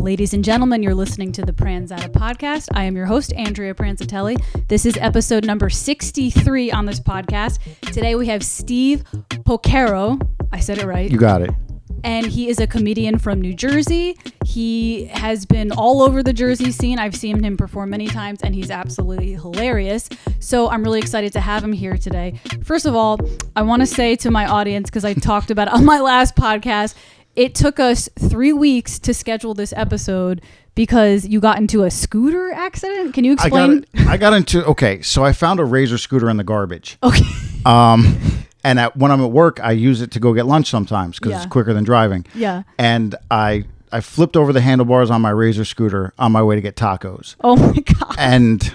Ladies and gentlemen, you're listening to the Pranzata Podcast. I am your host, Andrea Pranzatelli. This is episode number 63 on this podcast. Today we have Steve Pocaro. I said it right. You got it. And he is a comedian from New Jersey. He has been all over the Jersey scene. I've seen him perform many times, and he's absolutely hilarious. So I'm really excited to have him here today. First of all, I want to say to my audience, because I talked about it on my last podcast, it took us 3 weeks to schedule this episode because you got into a scooter accident. Can you explain? Okay, so I found a Razor scooter in the garbage. Okay. And when I'm at work, I use it to go get lunch sometimes because it's quicker than driving. Yeah. And I flipped over the handlebars on my Razor scooter on my way to get tacos. Oh my God. And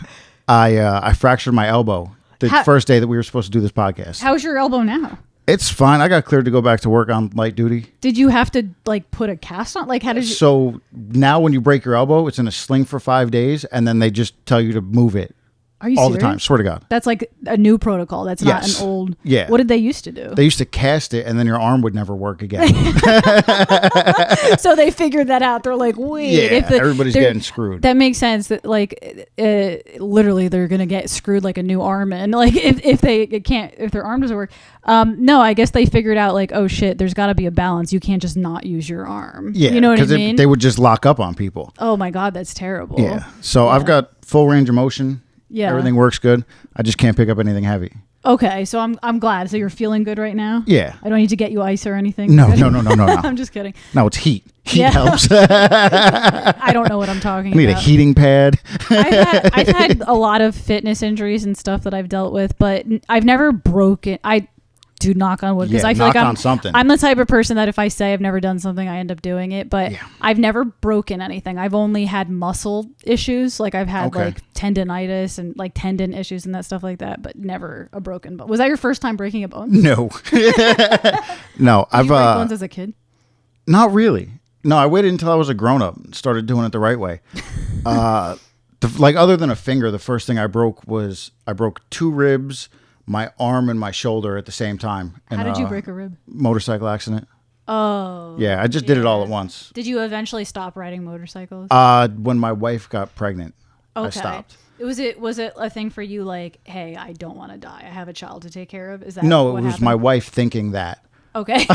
I fractured my elbow the first day that we were supposed to do this podcast. How's your elbow now? It's fine. I got cleared to go back to work on light duty. Did you have to put a cast on? How did you? So now when you break your elbow, it's in a sling for 5 days, and then they just tell you to move it. Are you all serious? The time? Swear to God. That's like a new protocol. That's not an old. Yeah. What did they used to do? They used to cast it, and then your arm would never work again. So they figured that out. They're like, wait. Yeah, everybody's getting screwed. That makes sense. That literally they're gonna get screwed like a new arm, and if their arm doesn't work. No, I guess they figured out oh shit, there's got to be a balance. You can't just not use your arm. Yeah, you know what I mean? They would just lock up on people. Oh my God, that's terrible. Yeah. So I've got full range of motion. Yeah. Everything works good. I just can't pick up anything heavy. Okay, so I'm glad. So you're feeling good right now? Yeah. I don't need to get you ice or anything? No. I'm just kidding. No, it's heat. Heat helps. I don't know what I'm talking about. I need a heating pad. I've had a lot of fitness injuries and stuff that I've dealt with, but I've never broken. I do knock on wood because I feel like I'm the type of person that if I say I've never done something, I end up doing it. But I've never broken anything. I've only had muscle issues. I've had tendonitis and tendon issues and that stuff like that, but never a broken bone. Was that your first time breaking a bone? No. No. Did you break bones as a kid? Not really. No, I waited until I was a grown up and started doing it the right way. Other than a finger, the first thing I broke was 2 ribs, my arm and my shoulder at the same time. How did you break a rib? Motorcycle accident. Oh. Yeah, I just did it all at once. Did you eventually stop riding motorcycles? When my wife got pregnant, I stopped. Was it a thing for you hey, I don't want to die. I have a child to take care of? Is that No, what it was happened? my wife thinking that. Okay.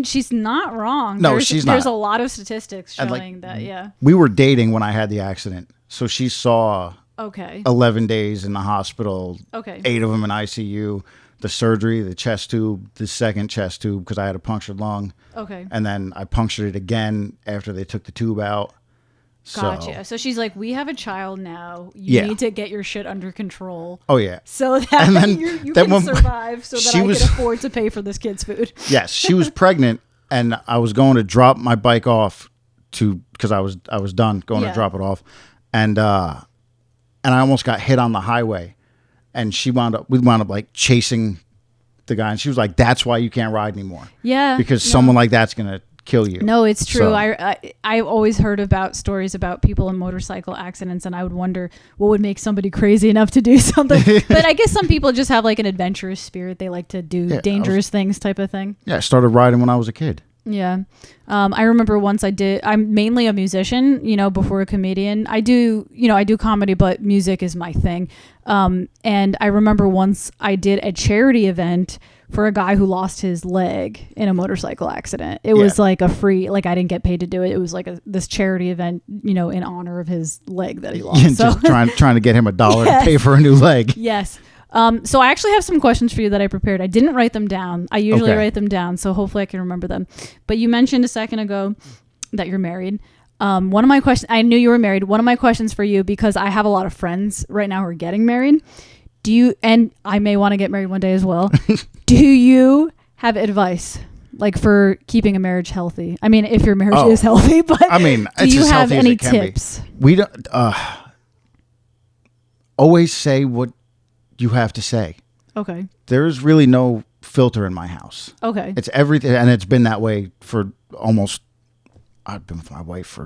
She's not wrong. No, she's not. There's a lot of statistics showing that, yeah. We were dating when I had the accident. So she saw 11 days in the hospital, 8 of them in ICU, the surgery, the chest tube, the second chest tube because I had a punctured lung. Okay. And then I punctured it again after they took the tube out. Gotcha. So she's like, we have a child now. You need to get your shit under control. Oh, yeah. So that you can survive so that I can afford to pay for this kid's food. Yes. She was pregnant and I was going to drop my bike off because I was done going to drop it off. And I almost got hit on the highway and we wound up chasing the guy. And she was like, that's why you can't ride anymore. Yeah. Because someone like that's going to kill you. No, it's true. So. I've always heard about stories about people in motorcycle accidents, and I would wonder what would make somebody crazy enough to do something. But I guess some people just have an adventurous spirit. They like to do dangerous things type of thing. Yeah, I started riding when I was a kid. Yeah. I remember once I'm mainly a musician, before a comedian. I do comedy, but music is my thing. And I remember once I did a charity event for a guy who lost his leg in a motorcycle accident. It was a free, I didn't get paid to do it. It was this charity event, in honor of his leg that he lost. So just trying to get him $1 to pay for a new leg. Yes. So I actually have some questions for you that I prepared. I didn't write them down. I usually write them down, so hopefully I can remember them. But you mentioned a second ago that you're married. One of my questions, I knew you were married. One of my questions for you, because I have a lot of friends right now who are getting married. And I may want to get married one day as well. Do you have advice for keeping a marriage healthy? I mean, if your marriage is healthy, but do you have any tips? We don't always say what you have to say. Okay. There's really no filter in my house. Okay. It's everything, and it's been that way for I've been with my wife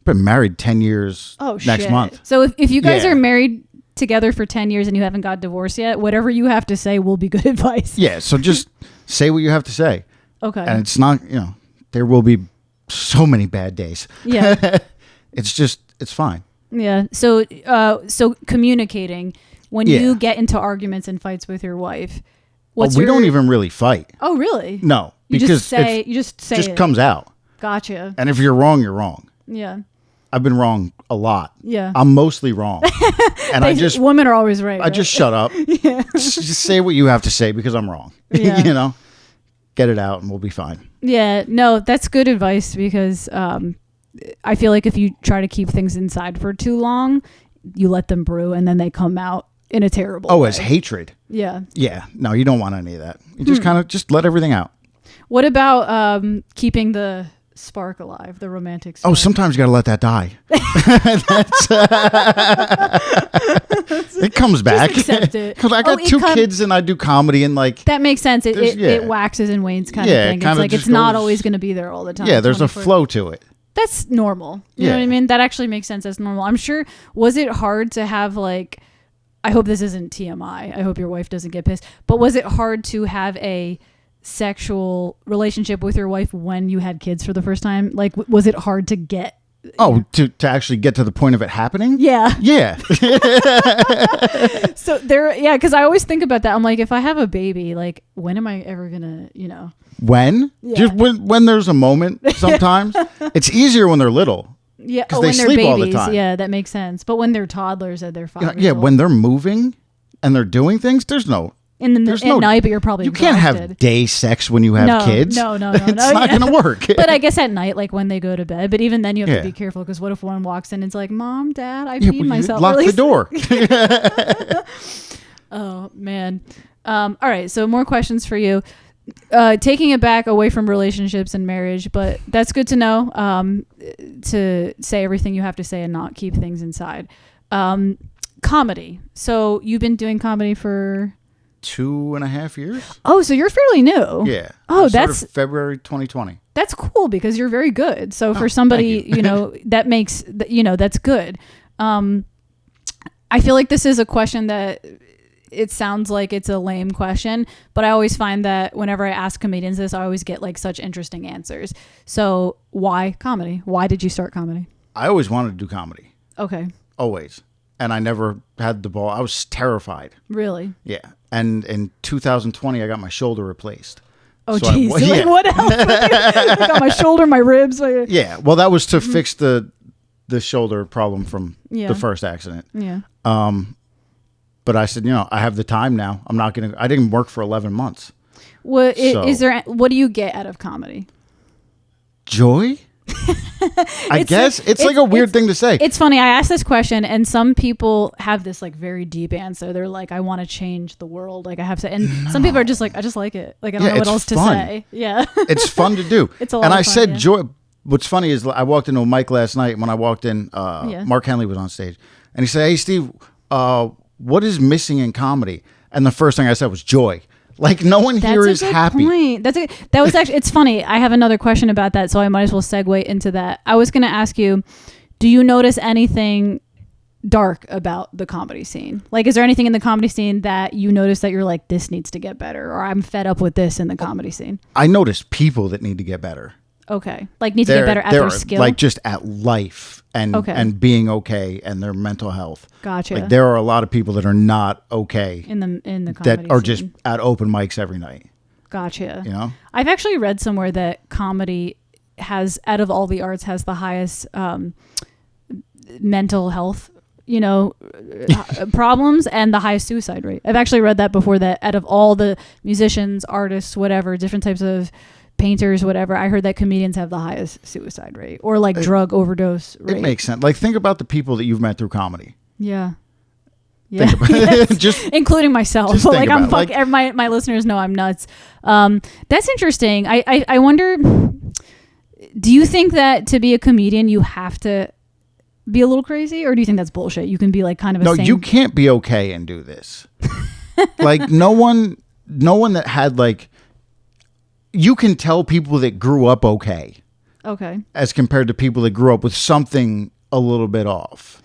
been married 10 years next month. So if you guys are married together for 10 years and you haven't got divorced yet, whatever you have to say will be good advice. Yeah. So just say what you have to say. Okay. And it's not, there will be so many bad days. Yeah. It's fine. Yeah. So communicating when you get into arguments and fights with your wife, we don't even really fight. Oh, really? No, you because it just comes out. Gotcha. And if you're wrong, you're wrong. Yeah. I've been wrong a lot. Yeah. I'm mostly wrong. And women are always right. I just shut up. Yeah. Just say what you have to say because I'm wrong. Yeah. Get it out and we'll be fine. Yeah. No, that's good advice because I feel like if you try to keep things inside for too long, you let them brew and then they come out in a terrible way. As hatred. Yeah. Yeah. No, you don't want any of that. You just kind of just let everything out. What about keeping the spark alive, the romantic spark? Sometimes you got to let that die. It comes back. Just accept it. Because I got two kids and I do comedy and that makes sense. It waxes and wanes kind of thing. It's like it's not always going to be there all the time. Yeah, there's a flow to it. That's normal. You know what I mean? That actually makes sense. That's normal. I'm sure. Was it hard to have I hope this isn't TMI. I hope your wife doesn't get pissed. But was it hard to have a sexual relationship with your wife when you had kids for the first time? Was it hard to get? To actually get to the point of it happening? Yeah. Yeah. So because I always think about that. I'm like, if I have a baby, when am I ever gonna, When? Yeah. Just when there's a moment sometimes. It's easier when they're little. Yeah. Because they when sleep they're babies, all the time. Yeah, that makes sense. But when they're toddlers and they're 5 years old. When they're moving and they're doing things, there's no... at night, but you're probably exhausted. Can't have day sex when you have kids. No. It's not going to work. But I guess at night, when they go to bed. But even then, you have to be careful because what if one walks in and it's like, Mom, Dad, I peed myself. Lock the door. Oh, man. All right. So more questions for you. Taking it back away from relationships and marriage, but that's good to know, to say everything you have to say and not keep things inside. Comedy. So you've been doing comedy for 2.5 years. Oh, so you're fairly new. Yeah. That's February 2020. That's cool because you're very good. So for somebody, that makes, that's good. I feel like this is a question that it sounds like it's a lame question, but I always find that whenever I ask comedians this, I always get such interesting answers. So why comedy? Why did you start comedy? I always wanted to do comedy. Okay. Always. And I never had the ball. I was terrified. Really? Yeah. And in 2020, I got my shoulder replaced. Oh, geez. What else? I got my shoulder, my ribs. Yeah. Well, that was to fix the shoulder problem from the first accident. Yeah. But I said, I have the time now. I didn't work for 11 months. What do you get out of comedy? Joy? I guess it's a weird thing to say. It's funny. I asked this question and some people have this very deep answer. They're like, I want to change the world. I have to, and some people are just like, I just like it. I don't know what else to say. Yeah. It's fun to do. It's a lot of fun. And I said joy. What's funny is I walked into a mic last night. When I walked in, Mark Henley was on stage and he said, "Hey Steve, what is missing in comedy?" And the first thing I said was joy. No one here is happy. Point. That was actually, it's funny. I have another question about that, so I might as well segue into that. I was going to ask you, do you notice anything dark about the comedy scene? Is there anything in the comedy scene that you notice that you're like, this needs to get better, or I'm fed up with this in the comedy scene? I notice people that need to get better. Okay. Need to get better at their skill? Just at life and being okay and their mental health. Gotcha. There are a lot of people that are not okay in the comedy that are scene. just at open mics every night. Gotcha. I've actually read somewhere that comedy has, out of all the arts, has the highest mental health problems and the highest suicide rate. I've actually read that before, that out of all the musicians, artists, whatever, different types of painters, whatever, I heard that comedians have the highest suicide rate or drug overdose rate. It makes sense. Think about the people that you've met through comedy. Yeah. Yes. Including myself. But I'm my listeners know I'm nuts. That's interesting. I wonder, do you think that to be a comedian you have to be a little crazy, or do you think that's bullshit? You can be kind of a you can't be okay and do this. No one that had you can tell people that grew up okay. Okay. As compared to people that grew up with something a little bit off.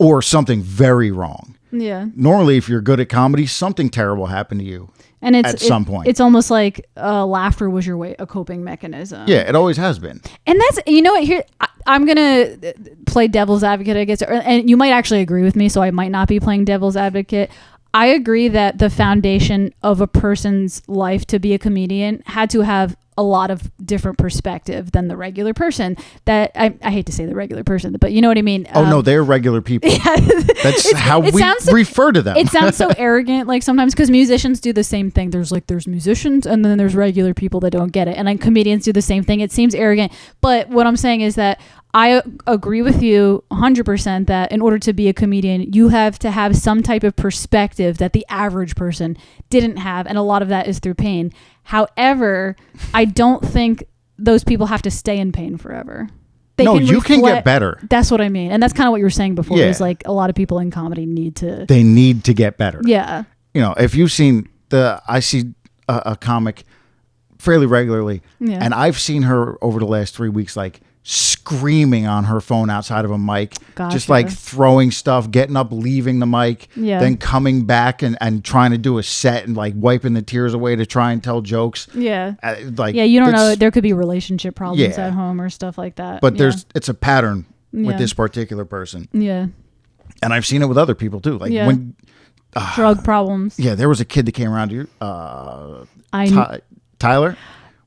or something very wrong. Yeah. Normally, if you're good at comedy, something terrible happened to you. And at some point. It's almost like laughter was a coping mechanism. Yeah, it always has been. And that's, you know what, here, I'm going to play devil's advocate, I guess. And you might actually agree with me, so I might not be playing devil's advocate. I agree that the foundation of a person's life to be a comedian had to have a lot of different perspective than the regular person. That I hate to say the regular person, but you know what I mean. Oh no, they're regular people. Yeah. That's how we refer to them. It sounds so arrogant, like sometimes, because musicians do the same thing. There's musicians, and then there's regular people that don't get it, and then comedians do the same thing. It seems arrogant, but what I'm saying is that I agree with you 100% that in order to be a comedian, you have to have some type of perspective that the average person didn't have. And a lot of that is through pain. However, I don't think those people have to stay in pain forever. You can get better. That's what I mean. And that's kind of what you were saying before. Yeah. It was like a lot of people in comedy need to get better. Yeah. You know, if you've seen I see a comic fairly regularly, and I've seen her over the last 3 weeks, like, screaming on her phone outside of a mic, just like throwing stuff, getting up, leaving the mic, then coming back and trying to do a set and like wiping the tears away to try and tell jokes. Yeah. You don't know. There could be relationship problems at home or stuff like that. But it's a pattern with this particular person. Yeah. And I've seen it with other people too. Like when drug problems. Yeah. There was a kid that came around here. Tyler.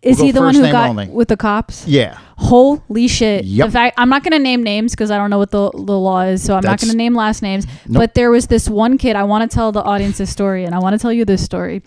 Is he the one who got with the cops? Yeah. Holy shit. Yep. In fact, I'm not going to name names because I don't know what the law is, so I'm not going to name last names. Nope. But there was this one kid, I want to tell the audience this story, and I want to tell you this story.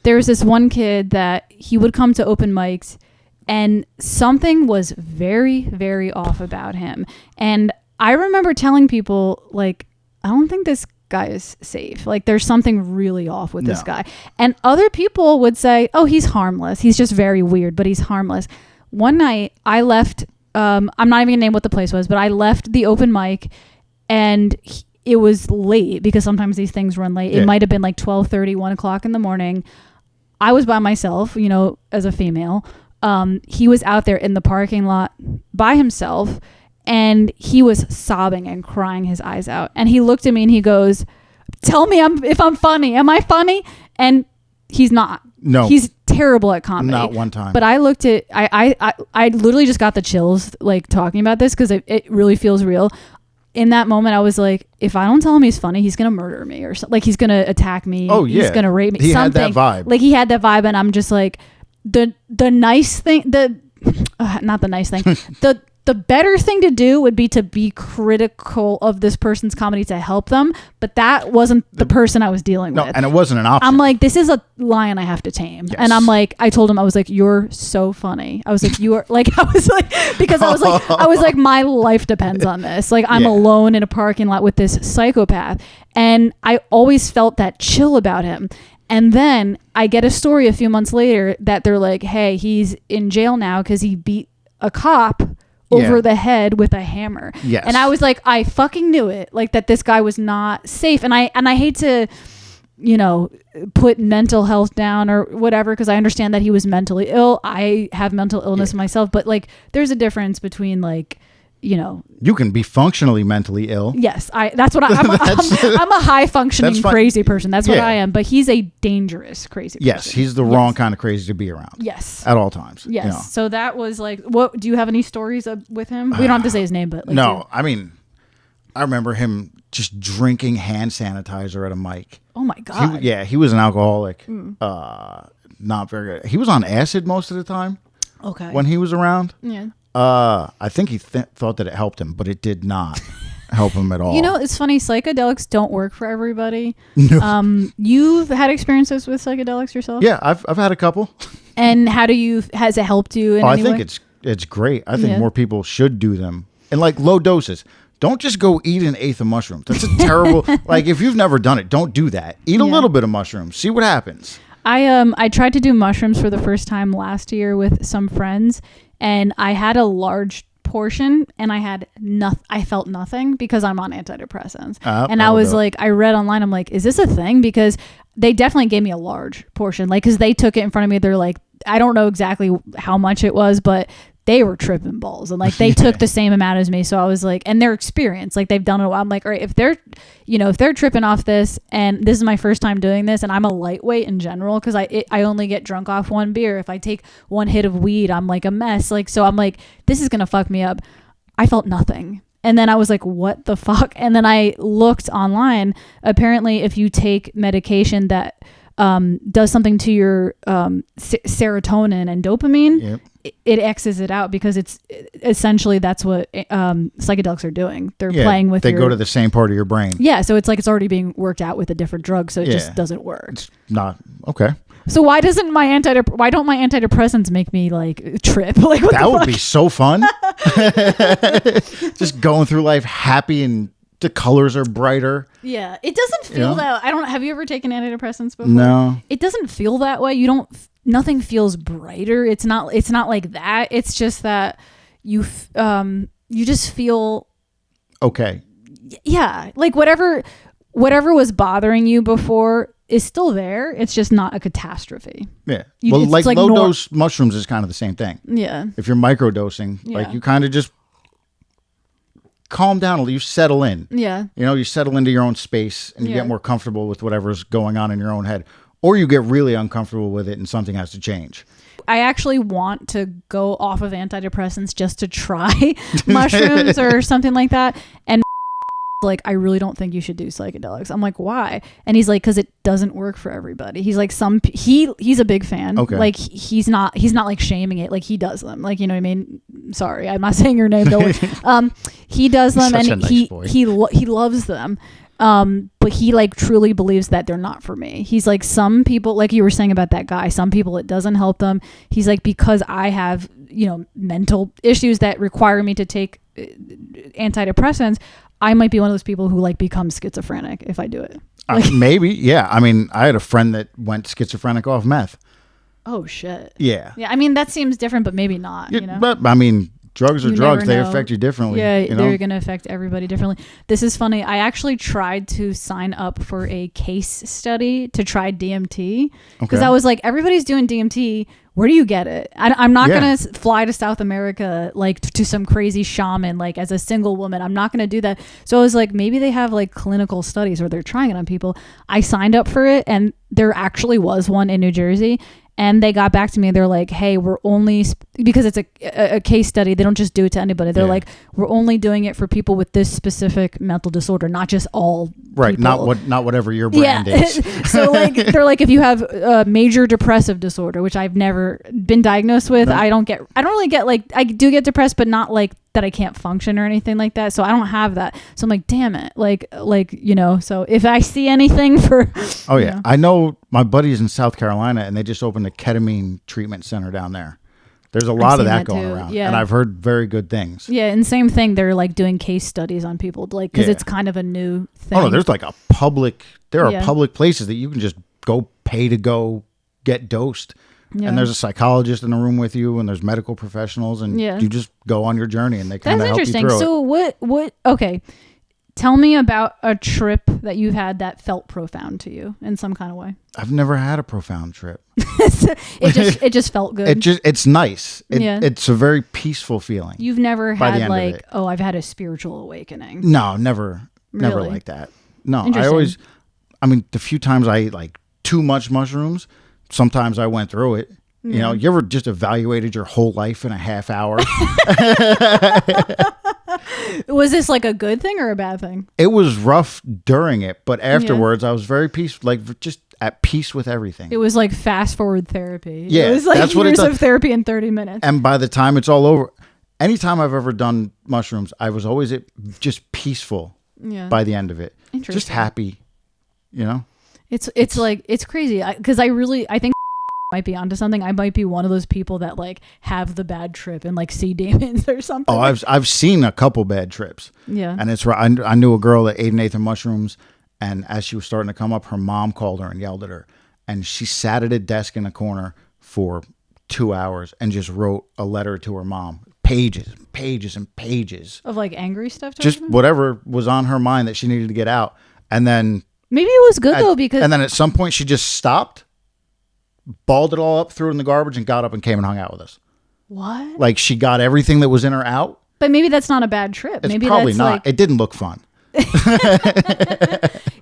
There was this one kid that he would come to open mics, and something was very, very off about him. And I remember telling people, like, I don't think this guy is safe. Like, there's something really off with this guy. And other people would say, oh, he's harmless. He's just very weird, but he's harmless. One night I left, I'm not even gonna name what the place was, but I left the open mic, and it was late because sometimes these things run late. It might have been like 12:30, 1 o'clock in the morning. I was by myself, you know, as a female. He was out there in the parking lot by himself, and he was sobbing and crying his eyes out. And he looked at me and he goes, tell me if I'm funny. Am I funny? And he's not. No. He's terrible at comedy. Not one time. But I looked at, I literally just got the chills, like, talking about this because it really feels real. In that moment, I was like, if I don't tell him he's funny, he's going to murder me or something. Like, he's going to attack me. Oh, yeah. He's going to rape me. He had that vibe. Like, he had that vibe. And I'm just like, the nice thing, not the nice thing, the better thing to do would be to be critical of this person's comedy to help them. But that wasn't the person I was dealing with. And it wasn't an option. I'm like, this is a lion I have to tame. Yes. And I'm like, I told him, I was like, you're so funny. I was like, you are like, I was like, my life depends on this. Like, I'm alone in a parking lot with this psychopath. And I always felt that chill about him. And then I get a story a few months later that they're like, hey, he's in jail now because he beat a cop over the head with a hammer. Yes. And I was like, I fucking knew it. Like, that this guy was not safe. And I hate to, you know, put mental health down or whatever, because I understand that he was mentally ill. I have mental illness myself, but like, there's a difference between, like, you know, you can be functionally mentally ill. Yes, that's what I'm a high functioning crazy person. That's what I am. But he's a dangerous crazy person. Yes, he's the wrong kind of crazy to be around. Yes, at all times. Yes. You know. So that was like, what? Do you have any stories with him? We don't have to say his name, but like, no. I mean, I remember him just drinking hand sanitizer at a mic. Oh my god. He was an alcoholic. Not very good. He was on acid most of the time. Okay. When he was around. Yeah. I think he thought that it helped him, but it did not help him at all. You know, it's funny. Psychedelics don't work for everybody. No. You've had experiences with psychedelics yourself? Yeah, I've had a couple. And has it helped you in any way? I think it's great. I think more people should do them. And like low doses. Don't just go eat an eighth of mushrooms. That's a terrible, like, if you've never done it, don't do that. Eat a little bit of mushrooms. See what happens. I tried to do mushrooms for the first time last year with some friends, and I had a large portion, and I felt nothing because I'm on antidepressants. And I was like, I read online, I'm like, is this a thing? Because they definitely gave me a large portion, like, because they took it in front of me. They're like, I don't know exactly how much it was, but they were tripping balls, and like they took the same amount as me. So I was like, and their experience, like they've done it a while. I'm like, all right, if they're tripping off this, and this is my first time doing this, and I'm a lightweight in general because I only get drunk off one beer. If I take one hit of weed, I'm like a mess. Like, so I'm like, this is gonna fuck me up. I felt nothing. And then I was like, what the fuck? And then I looked online. Apparently, if you take medication that does something to your serotonin and dopamine, it X's it out, because it's essentially that's what psychedelics are doing. They're playing with. They go to the same part of your brain. Yeah, so it's like it's already being worked out with a different drug, so it just doesn't work. It's not okay. So why don't my antidepressants make me like trip? Like, what that would be so fun. Just going through life happy and the colors are brighter. Yeah, it doesn't feel that. Have you ever taken antidepressants before? No, it doesn't feel that way. Nothing feels brighter. It's not like that. It's just that you just feel okay. Yeah, like whatever was bothering you before is still there. It's just not a catastrophe. Yeah. Well, like low dose mushrooms is kind of the same thing. Yeah. If you're microdosing, like you kind of just calm down, you settle in. Yeah. You settle into your own space and you get more comfortable with whatever's going on in your own head, or you get really uncomfortable with it and something has to change. I actually want to go off of antidepressants just to try mushrooms or something like that. And like, I really don't think you should do psychedelics. I'm like, why? And he's like, because it doesn't work for everybody. He's like, he's a big fan. Okay. Like he's not like shaming it. Like he does them. Like, you know what I mean? Sorry, I'm not saying your name. Don't he does them, and he loves them. But he like truly believes that they're not for me. He's like, some people, like you were saying about that guy, some people it doesn't help them. He's like, because I have, mental issues that require me to take antidepressants, I might be one of those people who like becomes schizophrenic if I do it. Like, maybe. Yeah. I mean, I had a friend that went schizophrenic off meth. Oh shit. Yeah. Yeah. I mean, that seems different, but maybe not, But I mean, drugs are drugs. They affect you differently. Yeah. They're going to affect everybody differently. This is funny. I actually tried to sign up for a case study to try DMT, because I was like, everybody's doing DMT. Where do you get it? I'm not going to fly to South America, like to some crazy shaman, like as a single woman. I'm not going to do that. So I was like, maybe they have like clinical studies where they're trying it on people. I signed up for it, and there actually was one in New Jersey. And they got back to me. They're like, hey, we're only, because it's a case study, they don't just do it to anybody. They're like, we're only doing it for people with this specific mental disorder, not just all right, people. Not whatever your brand is. So like, they're like, if you have a major depressive disorder, which I've never been diagnosed with, no. I don't really get, like, I do get depressed, but not like that I can't function or anything like that. So I don't have that. So I'm like, damn it. Like, so if I see anything for... Oh, yeah. I know my buddy's in South Carolina, and they just opened a ketamine treatment center down there. There's a lot of that going around. Yeah. And I've heard very good things. Yeah. And same thing. They're like doing case studies on people, like, because it's kind of a new thing. Oh, no, there's like there are public places that you can just pay to go get dosed. Yeah. And there's a psychologist in the room with you, and there's medical professionals, and you just go on your journey, and they kind of help you through it. That's interesting. So okay, tell me about a trip that you had that felt profound to you in some kind of way. I've never had a profound trip. it just felt good. It's nice. It's a very peaceful feeling. You've never had like, I've had a spiritual awakening. No, never like that. No, the few times I like too much mushrooms, sometimes I went through it. You know, you ever just evaluated your whole life in a half hour? Was this like a good thing or a bad thing? It was rough during it, but afterwards I was very peaceful, like just at peace with everything. It was like fast forward therapy. Yeah, it was like that's years of therapy in 30 minutes. And by the time it's all over, anytime I've ever done mushrooms, I was always just peaceful by the end of it. Just happy, you know? It's like, it's crazy because I think might be onto something. I might be one of those people that like have the bad trip and like see demons or something. Oh, I've seen a couple bad trips. Yeah. And it's right. I knew a girl that ate and ate the mushrooms, and as she was starting to come up, her mom called her and yelled at her, and she sat at a desk in a corner for 2 hours and just wrote a letter to her mom. Pages and pages of like angry stuff. Just whatever was on her mind that she needed to get out. And then maybe it was good though, because and then at some point she just stopped, balled it all up, threw it in the garbage, and got up and came and hung out with us. What? Like she got everything that was in her out. But maybe that's not a bad trip. It's maybe probably that's not. Like, it didn't look fun.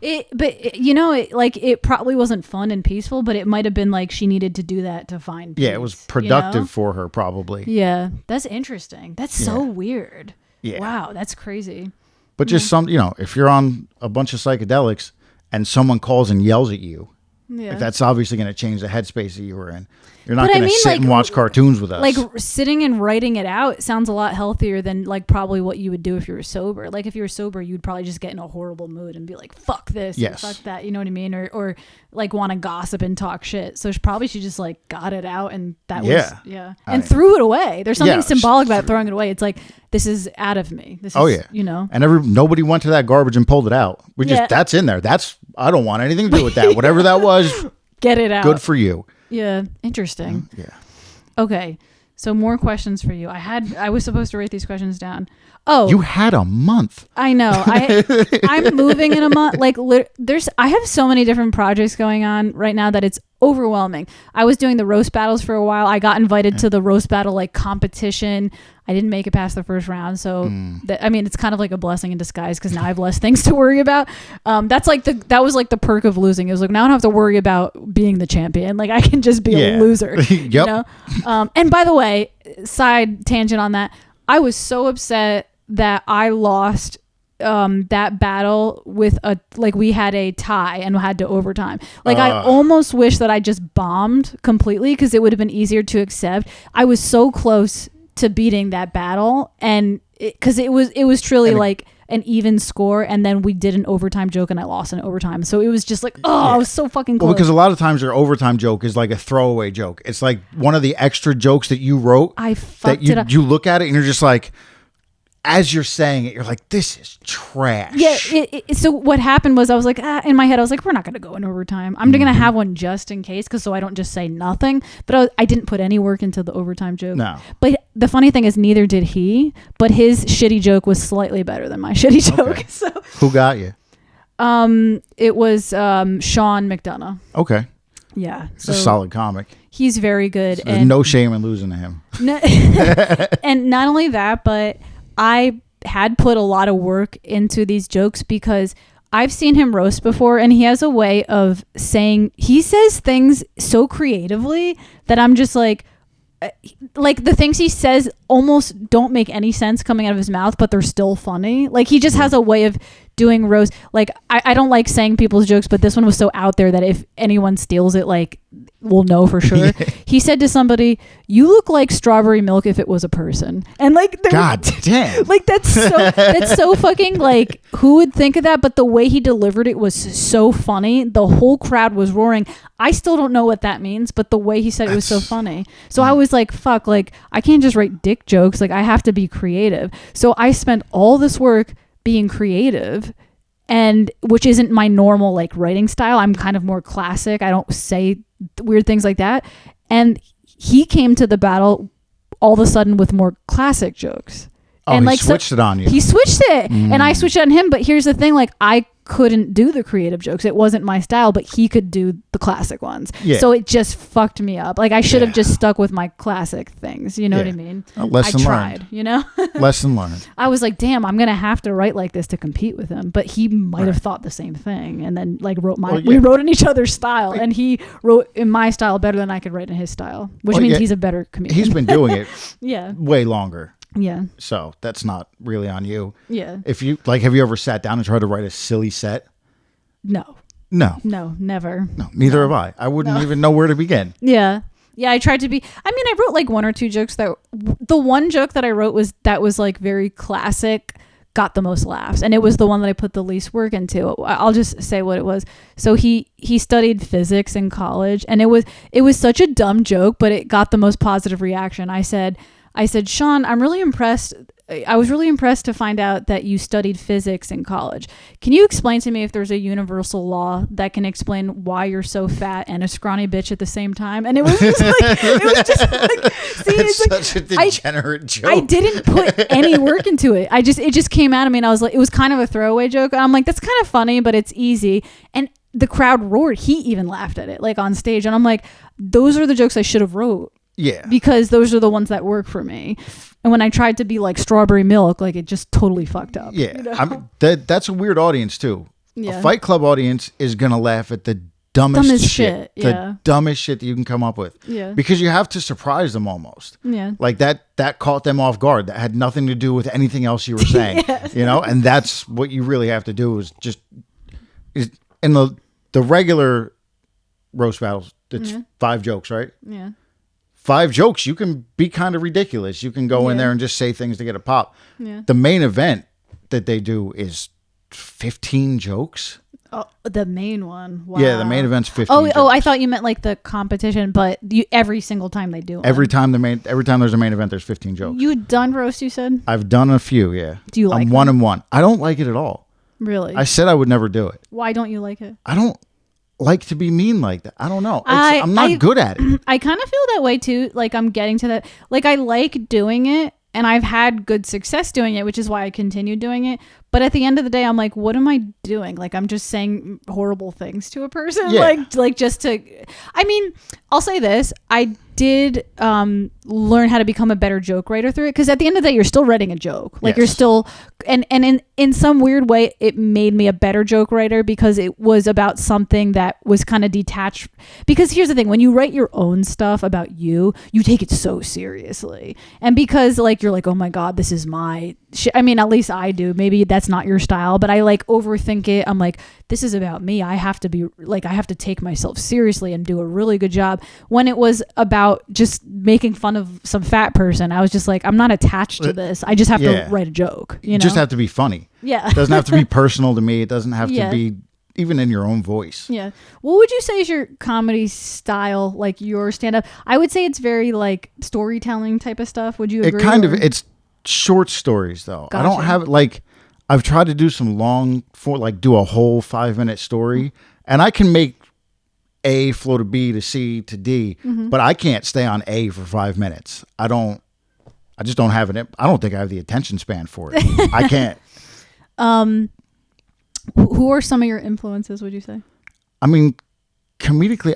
It probably wasn't fun and peaceful, but it might have been like she needed to do that to find peace. Yeah, it was productive for her probably. Yeah, that's interesting. That's so weird. Yeah. Wow, that's crazy. But just if you're on a bunch of psychedelics and someone calls and yells at you, that's obviously going to change the headspace that you were in. You're not going to sit and watch cartoons with us. Like sitting and writing it out sounds a lot healthier than like probably what you would do if you were sober. Like if you were sober, you'd probably just get in a horrible mood and be like, fuck this, yes, fuck that. You know what I mean? Or like want to gossip and talk shit. So she just like got it out and that was, and threw it away. There's something symbolic about throwing it away. It's like, this is out of me. This is, And nobody went to that garbage and pulled it out. That's in there. I don't want anything to do with that. Whatever that was, get it out. Good for you. Yeah. Interesting. Yeah. Okay. So more questions for you. I was supposed to write these questions down. Oh, you had a month. I know. I'm moving in a month. Like I have so many different projects going on right now that it's overwhelming. I was doing the roast battles for a while. I got invited to the roast battle like competition. I didn't make it past the first round. So it's kind of like a blessing in disguise because now I have less things to worry about. That was like the perk of losing. It was like, now I don't have to worry about being the champion. Like I can just be a loser. Yep. You know? And by the way, side tangent on that, I was so upset that I lost that battle with we had a tie and had to overtime. I almost wish that I just bombed completely because it would have been easier to accept. I was so close to beating that battle, and because it was truly like an even score, and then we did an overtime joke and I lost in overtime. So it was just like, I was so fucking close. Well, because a lot of times your overtime joke is like a throwaway joke. It's like one of the extra jokes that you wrote. I fucked it up. You look at it and you're just like, as you're saying it, you're like, this is trash. Yeah. So what happened was I was like, in my head, I was like, we're not going to go in overtime. I'm going to have one just in case, so I don't just say nothing. But I didn't put any work into the overtime joke. No. But the funny thing is neither did he, but his shitty joke was slightly better than my shitty joke. Okay. So who got you? It was Sean McDonough. Okay. Yeah. It's a solid comic. He's very good. There's no shame in losing to him. And not only that, but I had put a lot of work into these jokes because I've seen him roast before, and he has a way of he says things so creatively that I'm just like the things he says almost don't make any sense coming out of his mouth, but they're still funny. Like he just has a way of doing roast. Like I don't like saying people's jokes, but this one was so out there that if anyone steals it, like we'll know for sure. He said to somebody, "You look like strawberry milk if it was a person." And like, God damn, like that's so fucking like, who would think of that? But the way he delivered it was so funny. The whole crowd was roaring. I still don't know what that means, but the way he said it was so funny. So I was like, fuck, like I can't just write dick jokes. Like I have to be creative. So I spent all this work being creative, and which isn't my normal like writing style. I'm kind of more classic. I don't say weird things like that. And he came to the battle all of a sudden with more classic jokes. Oh, and he switched it on you. He switched it, and I switched it on him. But here's the thing: like I couldn't do the creative jokes. It wasn't my style, but he could do the classic ones. Yeah. So it just fucked me up. Like I should have just stuck with my classic things. You know what I mean? Lesson learned. You know? Lesson learned. I was like, damn, I'm going to have to write like this to compete with him. But he might have thought the same thing. And then like we wrote in each other's style. And he wrote in my style better than I could write in his style, which means he's a better comedian. He's been doing it way longer. Yeah. So that's not really on you. Yeah. If you have you ever sat down and tried to write a silly set? No, never. No, neither have I. I wouldn't even know where to begin. Yeah. I tried to be. I mean, I wrote like one or two jokes the one joke that I wrote was like very classic, got the most laughs, and it was the one that I put the least work into. I'll just say what it was. So he studied physics in college, and it was such a dumb joke, but it got the most positive reaction. I said, Sean, I'm really impressed. I was really impressed to find out that you studied physics in college. Can you explain to me if there's a universal law that can explain why you're so fat and a scrawny bitch at the same time? And it was just like, see, it's such a degenerate joke. I didn't put any work into it. It just came out of me, and I was like, it was kind of a throwaway joke. And I'm like, that's kind of funny, but it's easy. And the crowd roared. He even laughed at it, like on stage. And I'm like, those are the jokes I should have wrote. Yeah. Because those are the ones that work for me. And when I tried to be like strawberry milk, like it just totally fucked up. Yeah. You know? That's a weird audience too. Yeah. A Fight Club audience is going to laugh at the dumbest shit. Yeah. The dumbest shit that you can come up with. Yeah. Because you have to surprise them almost. Yeah. Like that caught them off guard. That had nothing to do with anything else you were saying. You know? And that's what you really have to do is in the regular roast battles, it's 5 jokes, right? Yeah. 5 jokes, you can be kind of ridiculous. You can go in there and just say things to get a pop. Yeah. The main event that they do is 15 jokes. Oh, the main one. Wow. Yeah, the main event's 15 jokes. Oh, I thought you meant like the competition, but every single time they do it. Every time there's a main event, there's 15 jokes. You done roast, you said? I've done a few, yeah. Do you like I'm them? 1-1. I don't like it at all. Really? I said I would never do it. Why don't you like it? I don't like to be mean like that. I don't know. I'm not good at it. I kind of feel that way too. Like I'm getting to that. Like I like doing it and I've had good success doing it, which is why I continue doing it. But at the end of the day, I'm like, what am I doing? Like I'm just saying horrible things to a person. Yeah. Like just to, I mean, I'll say this. I did learn how to become a better joke writer through it. Because at the end of the day, you're still writing a joke. Like you're still, and in some weird way, it made me a better joke writer because it was about something that was kind of detached. Because here's the thing, when you write your own stuff about you take it so seriously. And because like, you're like, oh my God, this is my shit. I mean, at least I do. Maybe that's not your style, but I like overthink it. I'm like, this is about me. I have to be like, I have to take myself seriously and do a really good job. When it was about just making fun of some fat person, I was just like, I'm not attached to this. I just have to write a joke. You know? Just have to be funny. Yeah. It doesn't have to be personal to me. It doesn't have to be even in your own voice. Yeah. What would you say is your comedy style, like your stand-up? I would say it's very like storytelling type of stuff. Would you agree? It's short stories though. Gotcha. I don't have like, I've tried to do some long do a whole 5-minute story, and I can make A flow to B to C to D, but I can't stay on A for 5 minutes. I just don't have it. I don't think I have the attention span for it. I can't. Who are some of your influences, would you say? I mean, comedically,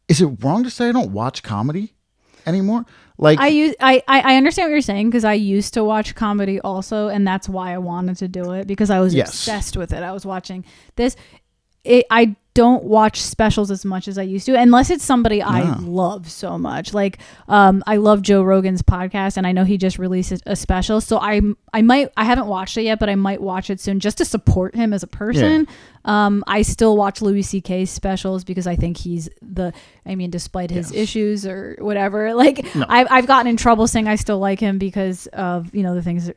is it wrong to say I don't watch comedy anymore? Like I understand what you're saying because I used to watch comedy also, and that's why I wanted to do it because I was obsessed with it. I was watching this. I don't watch specials as much as I used to, unless it's somebody I love so much. Like I love Joe Rogan's podcast, and I know he just released a special, so I haven't watched it yet, but I might watch it soon just to support him as a person. I still watch Louis C.K.'s specials because I think he's despite his issues or whatever, I've gotten in trouble saying I still like him because of, the things,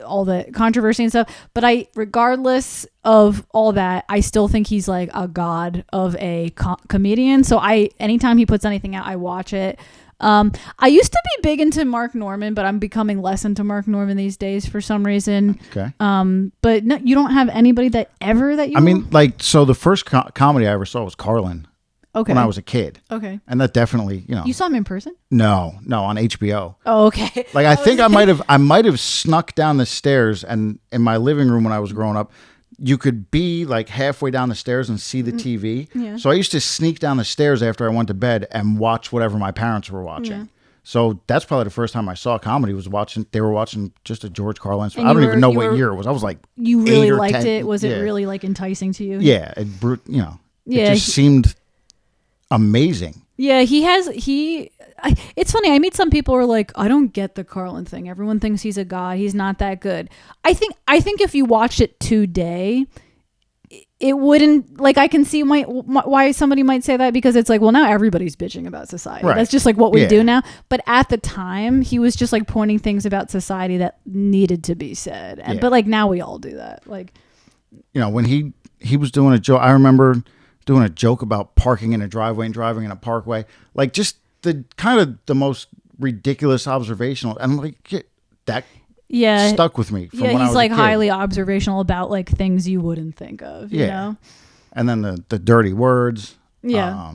all the controversy and stuff. But regardless of all that, I still think he's like a god of a comedian. So anytime he puts anything out, I watch it. I used to be big into Mark Norman, but I'm becoming less into Mark Norman these days for some reason. Okay. But no, you don't have anybody that you. I mean, so the first comedy I ever saw was Carlin. Okay. When I was a kid. Okay. And that definitely, You saw him in person? No, on HBO. Oh, okay. Like I think I might have snuck down the stairs, and in my living room when I was growing up, you could be like halfway down the stairs and see the TV. Yeah. So I used to sneak down the stairs after I went to bed and watch whatever my parents were watching. Yeah. So that's probably the first time I saw comedy they were watching just a George Carlin. I don't even know what year it was. I was like, you really liked 10. It? Was it really like enticing to you? Yeah. It just seemed amazing. Yeah, it's funny. I meet some people who are like, I don't get the Carlin thing. Everyone thinks he's a god. He's not that good. I think if you watched it today, it wouldn't, like, I can see why somebody might say that, because it's like, well, now everybody's bitching about society. Right. That's just like what we do now. But at the time, he was just like pointing things about society that needed to be said. But like now we all do that. Like, when he was doing a joke, I remember doing a joke about parking in a driveway and driving in a parkway, like just the kind of the most ridiculous observational, and like that stuck with me from when I was he's like a kid. Highly observational about like things you wouldn't think of, you know? And then the dirty words. Yeah.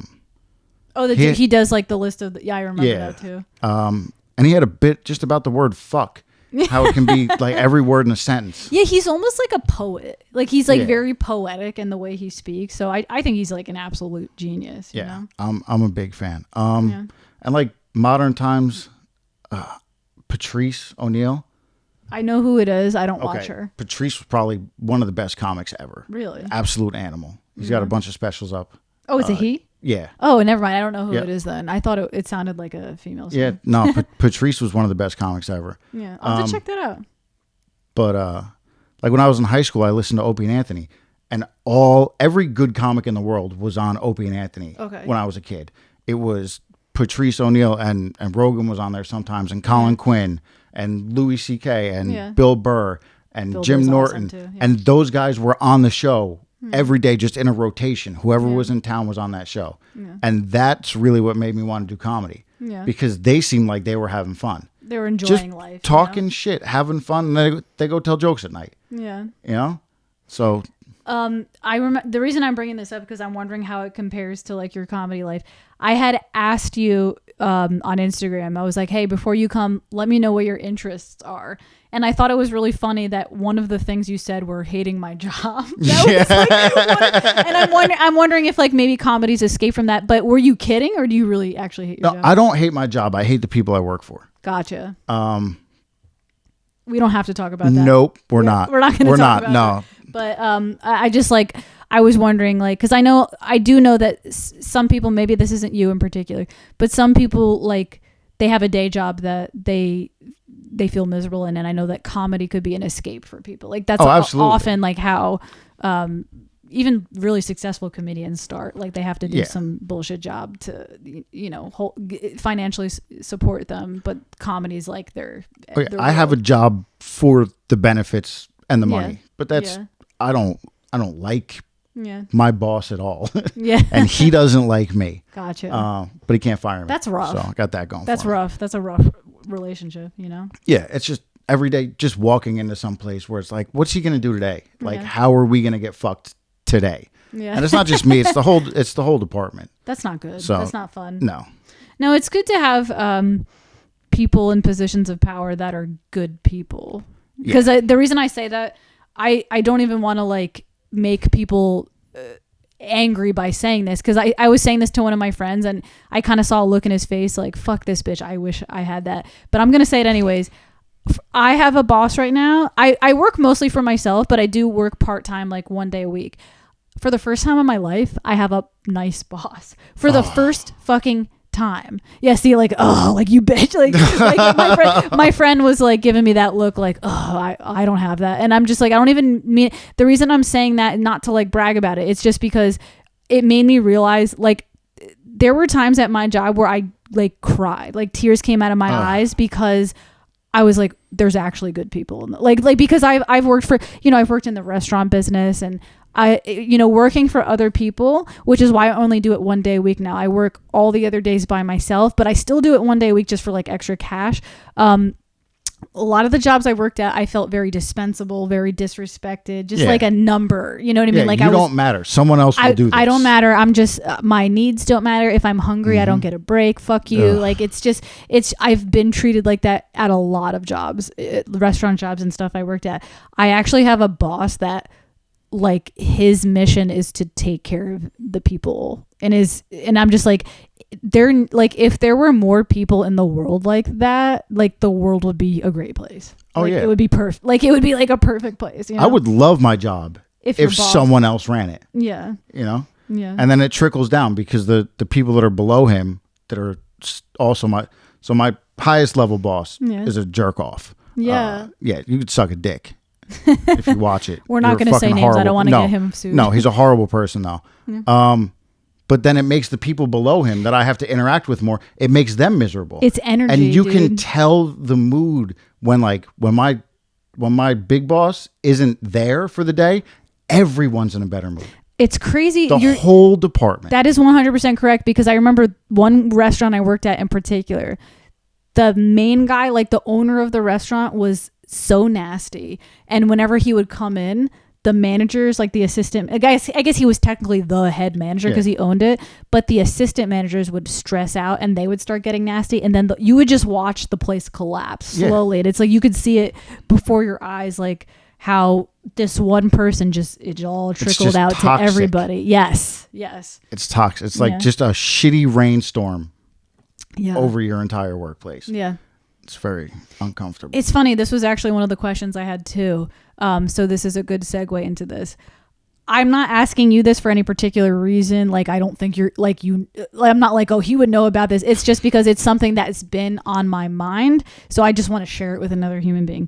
He does like the list of I remember that too. And he had a bit just about the word fuck. how it can be like every word in a sentence. Yeah, he's almost like a poet. Like he's like very poetic in the way he speaks. So I think he's like an absolute genius. You know? I'm a big fan. And like modern times, Patrice O'Neal. I know who it is. I don't watch her. Patrice was probably one of the best comics ever. Really? Absolute animal. He's got a bunch of specials up. Oh, is it he? Yeah. Oh, never mind. I don't know who it is then. I thought it sounded like a female. Yeah. No, Patrice was one of the best comics ever. Yeah. I'll have to check that out. But like when I was in high school, I listened to Opie and Anthony, and every good comic in the world was on Opie and Anthony. Okay. When I was a kid, it was Patrice O'Neal and Rogan was on there sometimes, and Colin Quinn and Louis C.K. and Bill Burr and Bill Jim Burr's Norton, awesome too, and those guys were on the show every day, just in a rotation. Whoever was in town was on that show, and that's really what made me want to do comedy. Yeah. Because they seemed like they were having fun. They were enjoying just life, talking shit, having fun, and they go tell jokes at night. Yeah. You know, so. I remember the reason I'm bringing this up because I'm wondering how it compares to like your comedy life. I had asked you on Instagram. I was like, "Hey, before you come, let me know what your interests are." And I thought it was really funny that one of the things you said were hating my job. And I'm wondering if like maybe comedy's escape from that. But were you kidding, or do you really actually hate your job? I don't hate my job. I hate the people I work for. Gotcha. We don't have to talk about that. Nope, we're not. We're not going to talk about it. But I just like, I was wondering like, because I do know that some people, maybe this isn't you in particular, but some people like they have a day job that they feel miserable in, and I know that comedy could be an escape for people. Like that's often like how even really successful comedians start. Like they have to do some bullshit job to financially support them, but comedy's like their I have a job for the benefits and the money, but that's I don't like my boss at all. And he doesn't like me. Gotcha. But he can't fire me. That's rough. So I got that going. That's rough. That's a rough relationship, you know? Yeah. It's just every day just walking into some place where it's like, what's he going to do today? Like, how are we going to get fucked today? Yeah. And it's not just me. It's the whole department. That's not good. So, that's not fun. No, it's good to have people in positions of power that are good people. Because the reason I say that, I don't even want to like make people angry by saying this, because I was saying this to one of my friends and I kind of saw a look in his face like, fuck this bitch, I wish I had that, but I'm gonna say it anyways. I have a boss right now. I work mostly for myself, but I do work part-time like 1 day a week. For the first time in my life, I have a nice boss for the first fucking time. Yeah, see, like, oh, like you bitch, like my friend was like giving me that look like, oh, I don't have that, and I'm just like, I don't even mean the reason I'm saying that, not to like brag about it, it's just because it made me realize like there were times at my job where I like cried, like tears came out of my eyes, because I was like, there's actually good people, like because I've worked for, I've worked in the restaurant business, and working for other people, which is why I only do it 1 day a week now. I work all the other days by myself, but I still do it 1 day a week just for like extra cash. A lot of the jobs I worked at, I felt very dispensable, very disrespected, just like a number. You know what I mean? Like you don't matter. Someone else will do this. I don't matter. I'm just my needs don't matter. If I'm hungry, I don't get a break. Fuck you. Ugh. Like I've been treated like that at a lot of jobs, restaurant jobs and stuff I worked at. I actually have a boss that, like, his mission is to take care of the people, and I'm just like, if there were more people in the world like that, like the world would be a great place. It would be perfect. Like it would be like a perfect place. I would love my job if someone else ran it. Yeah. Yeah. And then it trickles down, because the people that are below him that are also my highest level boss is a jerk off. Yeah. You could suck a dick. If you watch it. We're not going to say names. Horrible. I don't want to get him sued. No, he's a horrible person though. Yeah. But then it makes the people below him that I have to interact with more, it makes them miserable. It's energy, and you can tell the mood when my big boss isn't there for the day, everyone's in a better mood. It's crazy. The whole department. That is 100% correct, because I remember one restaurant I worked at in particular, the main guy, like the owner of the restaurant, was so nasty, and whenever he would come in, the managers, like the assistant, I guess he was technically the head manager because he owned it, but the assistant managers would stress out and they would start getting nasty, and then you would just watch the place collapse slowly. And it's like you could see it before your eyes, like how this one person it all trickled out toxic to everybody. Yes. It's toxic. It's like just a shitty rainstorm over your entire workplace. Yeah. It's very uncomfortable. It's funny. This was actually one of the questions I had too. So this is a good segue into this. I'm not asking you this for any particular reason. Like, I don't think you're like I'm not like, oh, he would know about this. It's just because it's something that's been on my mind. So I just want to share it with another human being.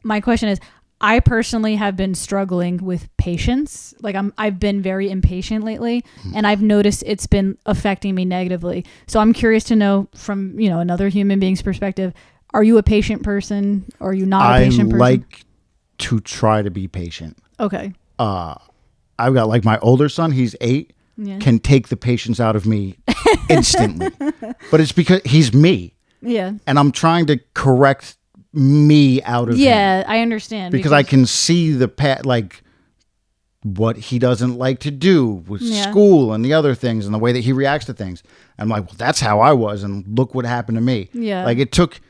My question is, I personally have been struggling with patience. Like I've been very impatient lately, and I've noticed it's been affecting me negatively. So I'm curious to know from, another human being's perspective, are you a patient person or are you not a patient person? I like to try to be patient. Okay. I've got like my older son, he's 8, can take the patience out of me instantly. But it's because he's me. Yeah. And I'm trying to correct me out of him. Yeah, I understand. Because I can see like what he doesn't like to do with school and the other things and the way that he reacts to things. I'm like, well, that's how I was, and look what happened to me. Yeah. Like it took,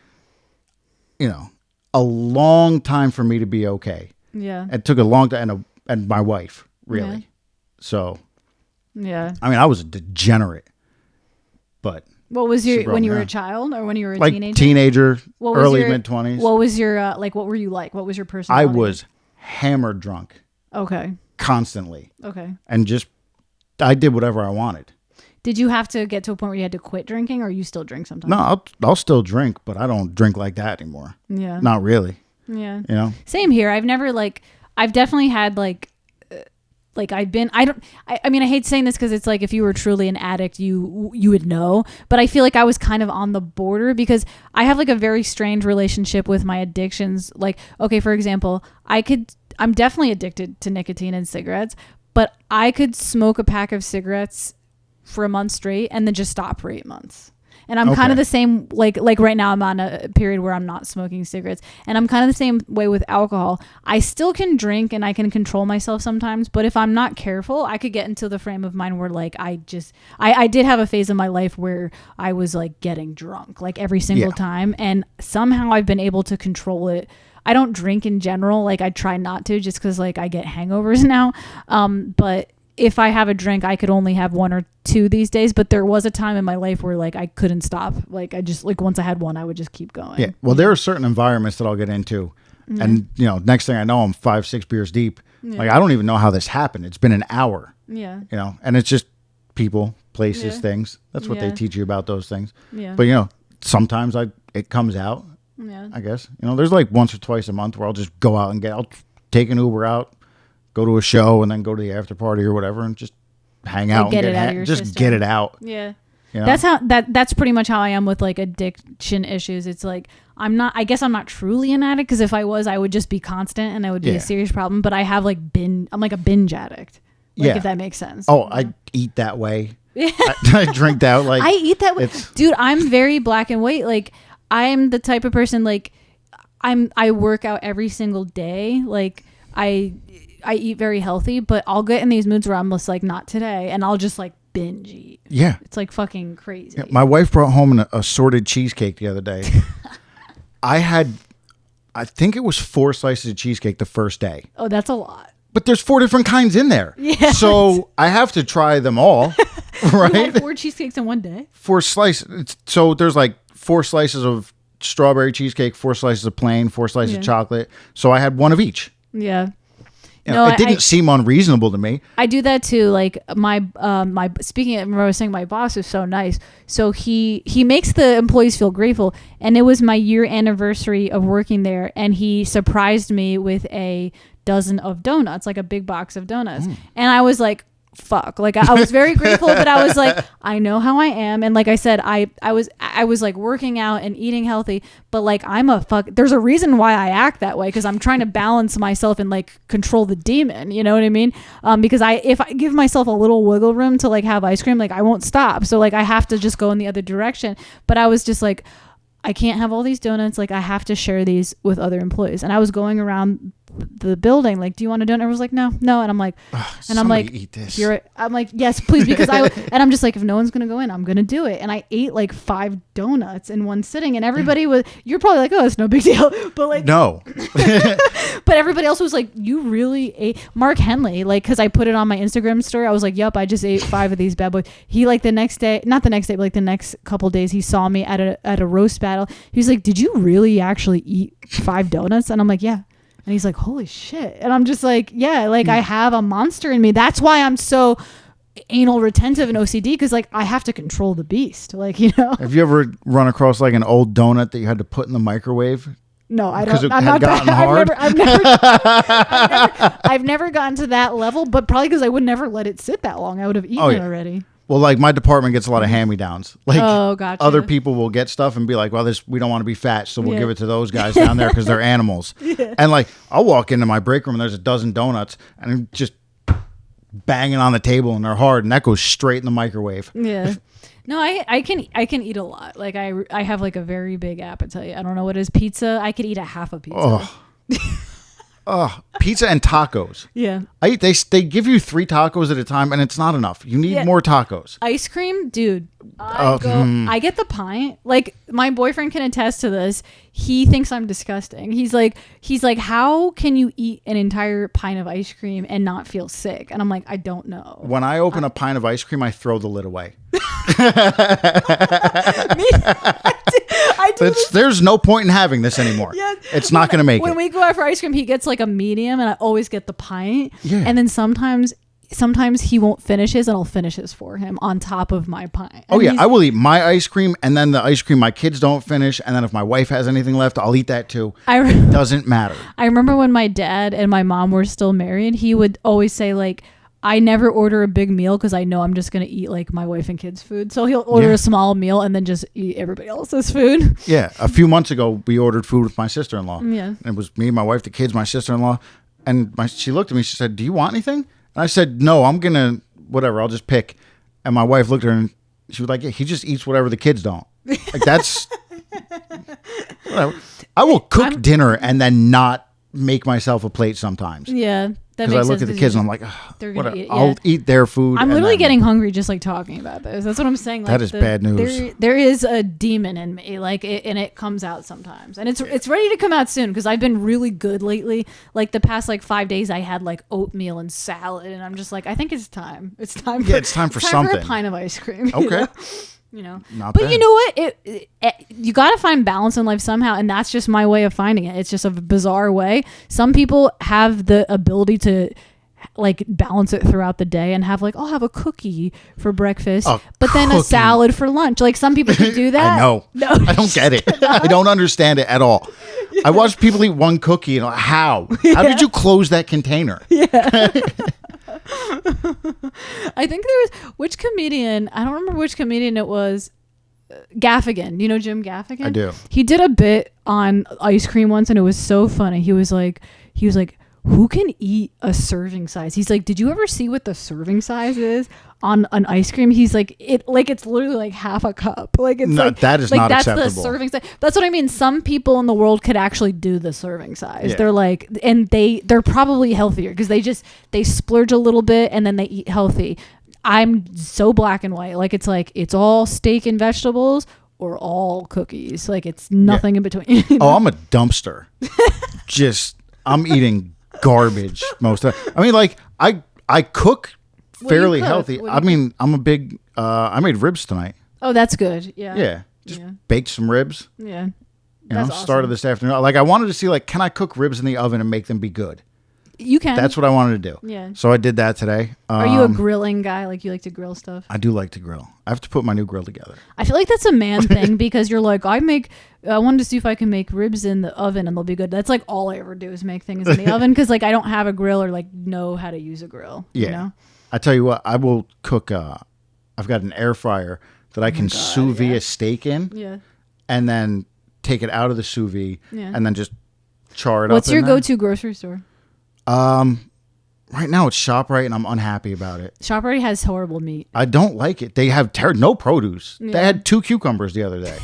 a long time for me to be okay. Yeah. It took a long time, and my wife, really. Yeah. So, yeah. I mean, I was a degenerate, but. What was when you were a child or when you were a teenager? Teenager, early mid-20s. What was your, what were you like? What was your personality? I was hammered drunk. Okay. Constantly. Okay. And I did whatever I wanted. Did you have to get to a point where you had to quit drinking, or you still drink sometimes? No, I'll still drink, but I don't drink like that anymore. Yeah. Not really. Yeah. Same here. I've never I've definitely had I hate saying this because it's like if you were truly an addict, you would know. But I feel like I was kind of on the border because I have like a very strange relationship with my addictions. Like, okay, for example, I'm definitely addicted to nicotine and cigarettes, but I could smoke a pack of cigarettes for a month straight and then just stop for 8 months. And I'm kind of the same, like right now I'm on a period where I'm not smoking cigarettes, and I'm kind of the same way with alcohol. I still can drink and I can control myself sometimes, but if I'm not careful, I could get into the frame of mind where like I did have a phase in my life where I was like getting drunk like every single time, and somehow I've been able to control it. I don't drink in general. Like I try not to just because like I get hangovers now. But if I have a drink, I could only have 1 or 2 these days. But there was a time in my life where like I couldn't stop. Like I just once I had one, I would just keep going. Yeah. Well, there are certain environments that I'll get into, and next thing I know, I'm 5-6 beers deep. Yeah. Like I don't even know how this happened. It's been an hour. Yeah. And it's just people, places, things. That's what they teach you about those things. Yeah. But sometimes it comes out. Yeah. I guess there's like once or twice a month where I'll just go out and I'll take an Uber out, go to a show, and then go to the after party or whatever, and just hang out and get it out. Yeah. That's pretty much how I am with like addiction issues. It's like I guess I'm not truly an addict, because if I was, I would just be constant and I would be a serious problem. But I have I'm like a binge addict. If that makes sense. Oh, I eat that way. Yeah. I drink that like I eat that way. Dude, I'm very black and white. Like I'm the type of person I work out every single day. Like I eat very healthy, but I'll get in these moods where I'm just like, not today, and I'll just like binge eat. Yeah. It's like fucking crazy. Yeah, my wife brought home an assorted cheesecake the other day. I think it was 4 slices of cheesecake the first day. Oh, that's a lot. But there's 4 different kinds in there. Yeah. So I have to try them all. Right? You had 4 cheesecakes in one day? 4 slices. So there's like 4 slices of strawberry cheesecake, 4 slices of plain, 4 slices of chocolate. So I had one of each. Yeah. It didn't seem unreasonable to me. I do that too. Like my speaking of, I was saying my boss is so nice. So he makes the employees feel grateful. And it was my year anniversary of working there, and he surprised me with a dozen of donuts, like a big box of donuts. And I was like, fuck, like I was very grateful, but I was like, I know how I am, and like I said, I was like working out and eating healthy, but like there's a reason why I act that way, because I'm trying to balance myself and like control the demon, you know what I mean? Because if I give myself a little wiggle room to like have ice cream, like I won't stop, so like I have to just go in the other direction. But I was just like, I can't have all these donuts, like I have to share these with other employees. And I was going around the building. Like, do you want a donut? I was like, no. And I'm like, and I'm like, eat this. I'm like, yes, please, because and I'm just like, if no one's gonna go in, I'm gonna do it. And I ate like 5 donuts in one sitting, and everybody was. You're probably like, oh, it's no big deal, but like, no. But everybody else was like, you really ate. Mark Henley, like, because I put it on my Instagram story. I was like, yep, I just ate 5 of these bad boys. He like the next day, not the next day, but like the next couple days, he saw me at a roast battle. He was like, did you really actually eat 5 donuts? And I'm like, yeah. And he's like, holy shit. And I'm just like, yeah, like I have a monster in me. That's why I'm so anal retentive and OCD, because like I have to control the beast. Like, you know. Have you ever run across like an old donut that you had to put in the microwave? No, I don't. I'm not gotten that. Hard? I've never gotten to that level, but probably because I would never let it sit that long. I would have eaten it already. Well, like my department gets a lot of hand-me-downs. Like gotcha. Other people will get stuff and be like, well, we don't want to be fat, so we'll give it to those guys down there because they're animals. Yeah. And like I'll walk into my break room and there's a dozen donuts and I'm just banging on the table and they're hard and that goes straight in the microwave. Yeah. No, I can eat a lot. Like I have like a very big appetite. I don't know what it is. Pizza. I could eat a half a pizza. Pizza and tacos. Yeah. They give you 3 tacos at a time and it's not enough. You need more tacos. Ice cream, dude. I get the pint. Like my boyfriend can attest to this. He thinks I'm disgusting. He's like, how can you eat an entire pint of ice cream and not feel sick? And I'm like, I don't know. When I open a pint of ice cream, I throw the lid away. There's no point in having this anymore. Yeah. It's not going to make it. When we go out for ice cream, he gets like a medium and I always get the pint. Yeah. And then sometimes he won't finish his and I'll finish his for him on top of my pint. Oh, yeah. I will eat my ice cream and then the ice cream my kids don't finish. And then if my wife has anything left, I'll eat that too. It doesn't matter. I remember when my dad and my mom were still married, he would always say like, I never order a big meal because I know I'm just going to eat like my wife and kids' food. So he'll order a small meal and then just eat everybody else's food. Yeah. A few months ago, we ordered food with my sister-in-law. Yeah. And it was me, my wife, the kids, my sister-in-law. And she looked at me. She said, do you want anything? And I said, no, I'm going to, whatever, I'll just pick. And my wife looked at her and she was like, yeah, he just eats whatever the kids don't. Like that's, whatever. I will cook dinner and then not make myself a plate sometimes. Yeah. Because I look at the kids and I'm like, I'll eat their food. I'm literally getting hungry just like talking about this. That's what I'm saying. Like, that is bad news. There is a demon in me, like, and it comes out sometimes, and it's ready to come out soon because I've been really good lately. Like the past like 5 days, I had like oatmeal and salad, and I'm just like, I think it's time. It's time. It's time for something. For a pint of ice cream. Okay. You know, not but bad. You know what? You got to find balance in life somehow, and that's just my way of finding it. It's just a bizarre way. Some people have the ability to like balance it throughout the day and have like, I'll have a cookie for breakfast, but then a salad for lunch. Like some people can do that. I know. No, I don't get it. I don't understand it at all. Yeah. I watch people eat one cookie and how did you close that container? Yeah. I think there was which comedian, I don't remember which comedian it was. Gaffigan, you know Jim Gaffigan? I do. He did a bit on ice cream once and it was so funny. He was like, who can eat a serving size? He's like, did you ever see what the serving size is on an ice cream? He's like, it's literally like half a cup. Like it's like that is like not that's acceptable. The serving size. That's what I mean. Some people in the world could actually do the serving size. Yeah. They're like, and they're probably healthier because they splurge a little bit and then they eat healthy. I'm so black and white. Like it's all steak and vegetables or all cookies. Like it's nothing in between. You know? Oh, I'm a dumpster. I'm eating garbage most of the, I mean, like I cook fairly healthy. I mean, I'm a big I made ribs tonight. Oh, that's good. Yeah. Yeah. Just baked some ribs. Yeah. You know, started this afternoon. Like I wanted to see like, can I cook ribs in the oven and make them be good? You can. That's what I wanted to do. Yeah. So I did that today. Are you a grilling guy? Like you like to grill stuff? I do like to grill. I have to put my new grill together. I feel like that's a man thing because you're like, I wanted to see if I can make ribs in the oven and they'll be good. That's like all I ever do is make things in the oven because like I don't have a grill or like know how to use a grill. Yeah. You know? I tell you what, I will cook. I've got an air fryer that I can sous vide a steak in. Yeah. And then take it out of the sous vide and then just char it up. What's your go-to grocery store? Right now it's ShopRite and I'm unhappy about it. ShopRite has horrible meat. I don't like it. They have no produce. Yeah. They had 2 cucumbers the other day.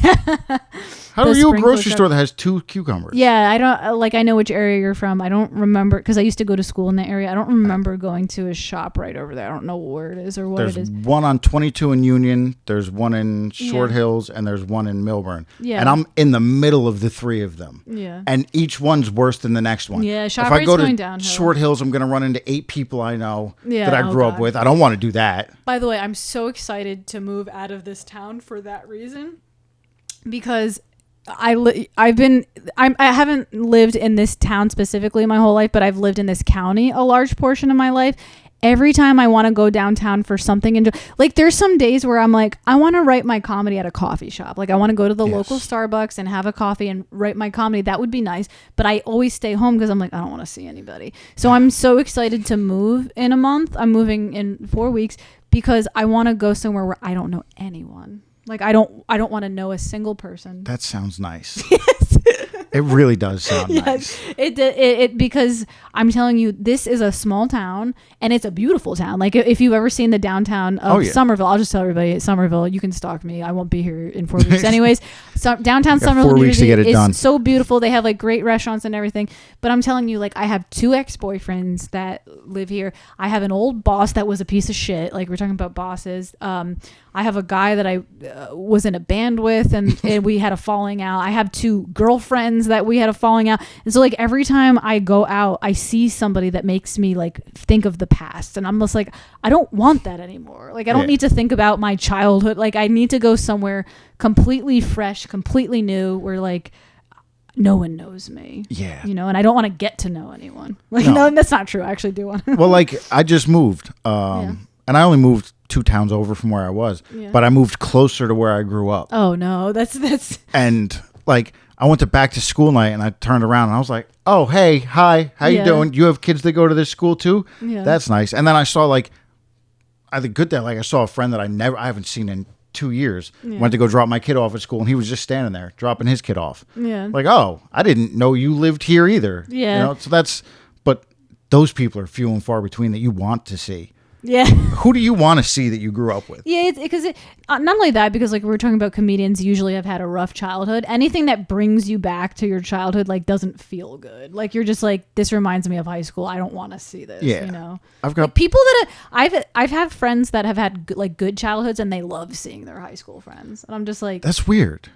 How are you a grocery store that has 2 cucumbers? Yeah, I don't I know which area you're from. I don't remember because I used to go to school in that area. I don't remember going to a shop right over there. I don't know where it is or what it is. There's one on 22 in Union. There's one in Short Hills, and there's one in Milburn. Yeah, and I'm in the middle of the 3 of them. Yeah, and each one's worse than the next one. Yeah, if I go to downhill. Short Hills, I'm going to run into 8 people I know that I grew up with. I don't want to do that. By the way, I'm so excited to move out of this town for that reason, because I haven't lived in this town specifically my whole life, but I've lived in this county a large portion of my life. Every time I want to go downtown for something, and there's some days where I'm like, I want to write my comedy at a coffee shop. Like I want to go to the local Starbucks and have a coffee and write my comedy. That would be nice. But I always stay home because I'm like, I don't want to see anybody. So I'm so excited to move in a month. I'm moving in 4 weeks because I want to go somewhere where I don't know anyone. Like I don't want to know a single person. That sounds nice. Yes. It really does sound nice. It because I'm telling you, this is a small town and it's a beautiful town. Like if you've ever seen the downtown of Somerville, I'll just tell everybody, Somerville, you can stalk me. I won't be here in 4 weeks anyways. So downtown Somerville, 4 weeks to get it done. Is so beautiful. They have like great restaurants and everything. But I'm telling you, like I have 2 ex-boyfriends that live here. I have an old boss that was a piece of shit. Like we're talking about bosses. I have a guy that I was in a band with and we had a falling out. I have 2 girlfriends that we had a falling out. And so like every time I go out, I see somebody that makes me like think of the past. And I'm just like, I don't want that anymore. Like I don't need to think about my childhood. Like I need to go somewhere completely fresh, completely new, where like no one knows me. Yeah. You know, and I don't want to get to know anyone. Like no that's not true. I actually do want to. Well, like I just moved. And I only moved 2 towns over from where I was, but I moved closer to where I grew up. Oh no, that's. And like I went to back to school night and I turned around and I was like, oh, hey, hi, how you doing? You have kids that go to this school too? Yeah. That's nice. And then I saw like, I saw a friend that I haven't seen in 2 years. Went to go drop my kid off at school and he was just standing there dropping his kid off. Yeah. Like, oh, I didn't know you lived here either. Yeah. You know, so but those people are few and far between that you want to see. Yeah. Who do you want to see that you grew up with? Yeah, because not only that, because like we were talking about, comedians usually have had a rough childhood. Anything that brings you back to your childhood like doesn't feel good. Like you're just like, this reminds me of high school. I don't want to see this. Yeah. You know, I've got like, people that I've had friends that have had good childhoods and they love seeing their high school friends, and I'm just like, that's weird.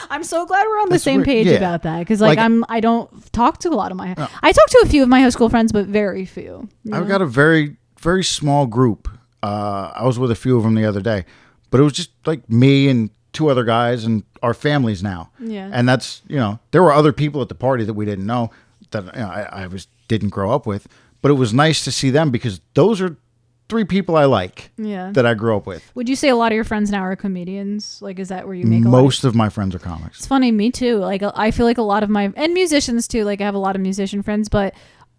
I'm so glad we're on the same page about that, because like I don't talk to a lot of I talk to a few of my high school friends, but very few. I've got a very very small group. I was with a few of them the other day, but it was just like me and 2 other guys and our families now. Yeah, and that's there were other people at the party that we didn't know that I didn't grow up with, but it was nice to see them because those are 3 people I like that I grew up with. Would you say a lot of your friends now are comedians? Like, is that where you make most of my friends are comics? It's funny, me too. Like, I feel like a lot of and musicians too. Like, I have a lot of musician friends, but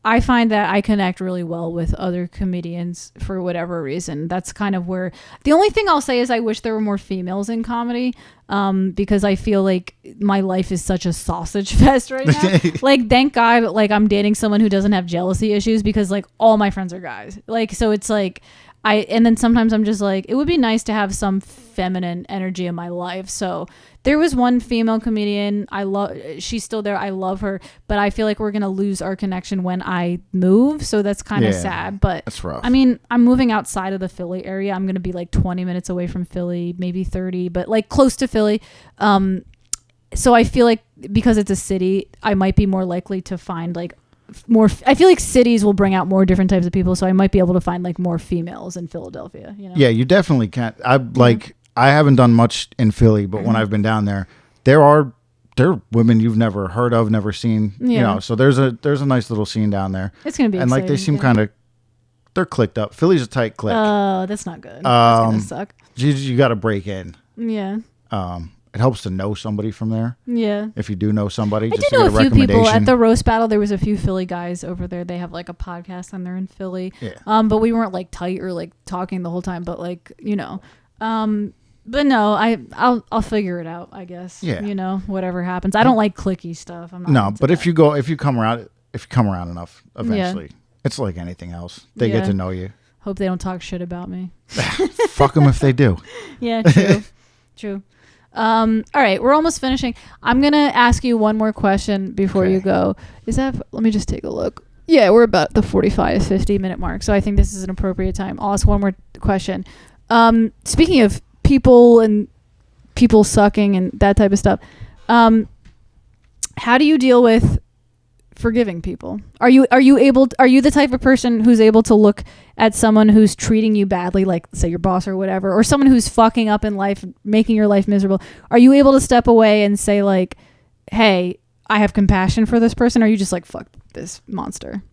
I find that I connect really well with other comedians for whatever reason. That's kind of where the only thing I'll say is I wish there were more females in comedy, because I feel like my life is such a sausage fest right now. Like, thank God, like I'm dating someone who doesn't have jealousy issues, because like all my friends are guys. Like, so it's like and then sometimes I'm just like, it would be nice to have some feminine energy in my life. So there was one female comedian she's still there. I love her, but I feel like we're going to lose our connection when I move. So that's kind of sad, but that's rough. I mean, I'm moving outside of the Philly area. I'm going to be like 20 minutes away from Philly, maybe 30, but like close to Philly. So I feel like because it's a city, I might be more likely to find like more. I feel like cities will bring out more different types of people, so I might be able to find like more females in Philadelphia. Yeah, you definitely can. I haven't done much in Philly, but when I've been down there are women you've never heard of, never seen. So there's a nice little scene down there. It's gonna be and exciting, like they seem kind of they're clicked up. Philly's a tight clique. Oh, that's not good. That's gonna suck. You got to break in. Yeah. It helps to know somebody from there. Yeah. If you do know somebody, I do know a few people at the roast battle. There was a few Philly guys over there. They have like a podcast and they're in Philly. Yeah. But we weren't like tight or like talking the whole time. But like but no, I'll figure it out, I guess. Yeah. Whatever happens. I don't like cliquey stuff. I'm not. But if you come around enough, eventually, it's like anything else. They get to know you. Hope they don't talk shit about me. Fuck them if they do. Yeah. True. True. All right, we're almost finishing. I'm gonna ask you one more question before you go. Let me just take a look. Yeah, we're about the 45, 50-minute mark, so I think this is an appropriate time. I'll ask one more question. Speaking of people and people sucking and that type of stuff, how do you deal with forgiving people? Are you the type of person who's able to look at someone who's treating you badly, like say your boss or whatever, or someone who's fucking up in life, making your life miserable? Are you able to step away and say like, hey, I have compassion for this person? Or are you just like, fuck this monster?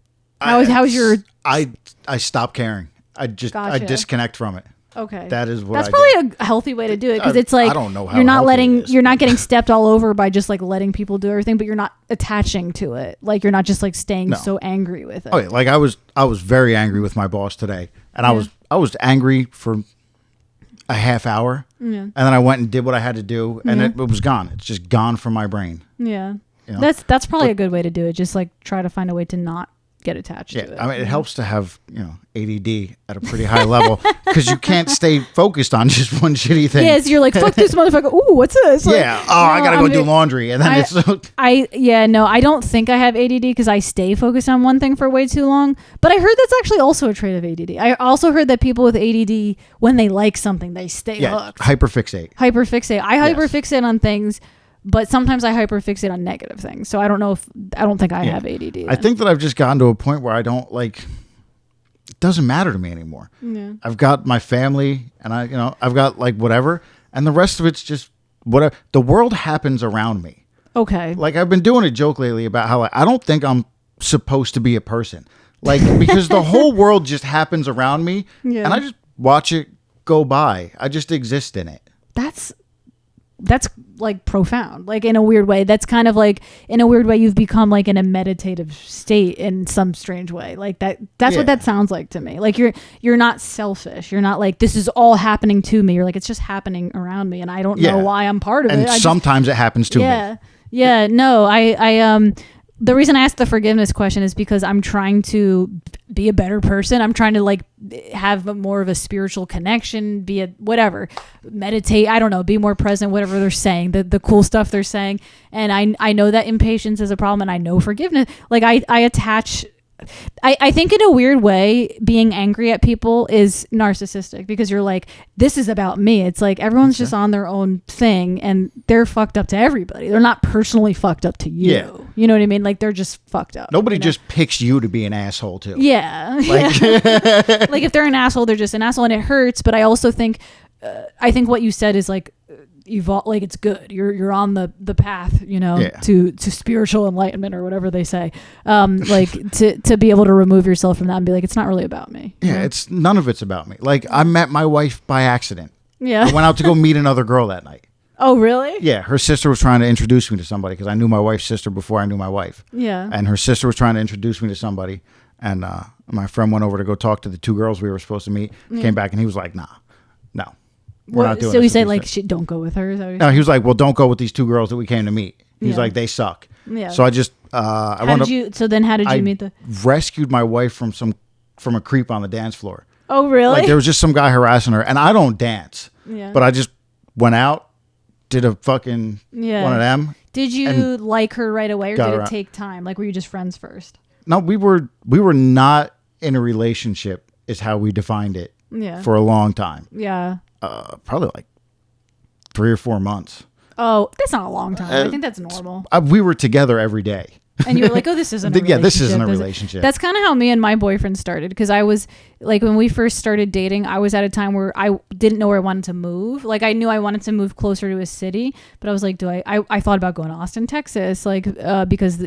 How's your... I stop caring. I disconnect from it. Okay. That's probably a healthy way to do it, because it's like, I don't know how you're not getting stepped all over by just like letting people do everything, but you're not attaching to it. Like you're not just like staying so angry with it. Oh yeah, like I was very angry with my boss today, and I was angry for a half hour, and then I went and did what I had to do, and it was gone. It's just gone from my brain. Yeah. You know? That's probably a good way to do it. Just like try to find a way to not get attached to it. I mean, it helps to have, ADD at a pretty high level, because you can't stay focused on just one shitty thing. Yeah, so you're like, fuck this motherfucker. Ooh, what's this? Like, I gotta go do laundry, and then I don't think I have ADD because I stay focused on one thing for way too long. But I heard that's actually also a trait of ADD. I also heard that people with ADD, when they like something, they stay hooked. Hyperfixate. I hyperfixate on things, but sometimes I hyperfixate on negative things. So I don't think I have ADD. Then. I think that I've just gotten to a point where I don't like, it doesn't matter to me anymore. Yeah. I've got my family, and I've got like whatever, and the rest of it's just whatever. The world happens around me. Okay. Like I've been doing a joke lately about how I don't think I'm supposed to be a person. Like, because the whole world just happens around me, and I just watch it go by. I just exist in it. That's like profound, like in a weird way. That's kind of like in a weird way you've become like in a meditative state in some strange way. Like that's what that sounds like to me. Like you're not selfish. You're not like, this is all happening to me. You're like, it's just happening around me, and I don't know why I'm part of it. And sometimes it happens to me. Yeah. No, I the reason I asked the forgiveness question is because I'm trying to be a better person. I'm trying to like have more of a spiritual connection, meditate. I don't know, be more present, whatever they're saying, the cool stuff they're saying. And I know that impatience is a problem, and I know forgiveness. Like I attach, I think in a weird way, being angry at people is narcissistic, because you're like, this is about me. It's like everyone's just on their own thing, and they're fucked up to everybody. They're not personally fucked up to you. Yeah. You know what I mean? Like they're just fucked up. Nobody just picks you to be an asshole too. Yeah. Like if they're an asshole, they're just an asshole, and it hurts. But I also think, what you said is like, like it's good. You're on the path, to spiritual enlightenment, or whatever they say. Like to be able to remove yourself from that and be like, it's not really about me. Yeah, it's none of it's about me. Like I met my wife by accident. Yeah. I went out to go meet another girl that night. Oh, really? Yeah, her sister was trying to introduce me to somebody, because I knew my wife's sister before I knew my wife. Yeah. And her sister was trying to introduce me to somebody, and my friend went over to go talk to the two girls we were supposed to meet. Came back, and he was like, "No, we're not doing." So he said like, don't go with her. Is that what no, he was like, "Well, don't go with these two girls that we came to meet." He's like, "They suck." Yeah. So I just how did you meet the? Rescued my wife from a creep on the dance floor. Oh, really? Like there was just some guy harassing her, and I don't dance. Yeah. But I just went out. Did a fucking one of them. Did you like her right away, or did it take time? Like, were you just friends first? No, we were not in a relationship, is how we defined it. Yeah. For a long time. Yeah. Probably like 3 or 4 months. Oh, that's not a long time. I think that's normal. We were together every day. And you were like, oh, this isn't a relationship. Yeah, this isn't a relationship. That's kind of how me and my boyfriend started, because I was like, when we first started dating, I was at a time where I didn't know where I wanted to move. Like I knew I wanted to move closer to a city, but I was like, I thought about going to Austin, Texas, like because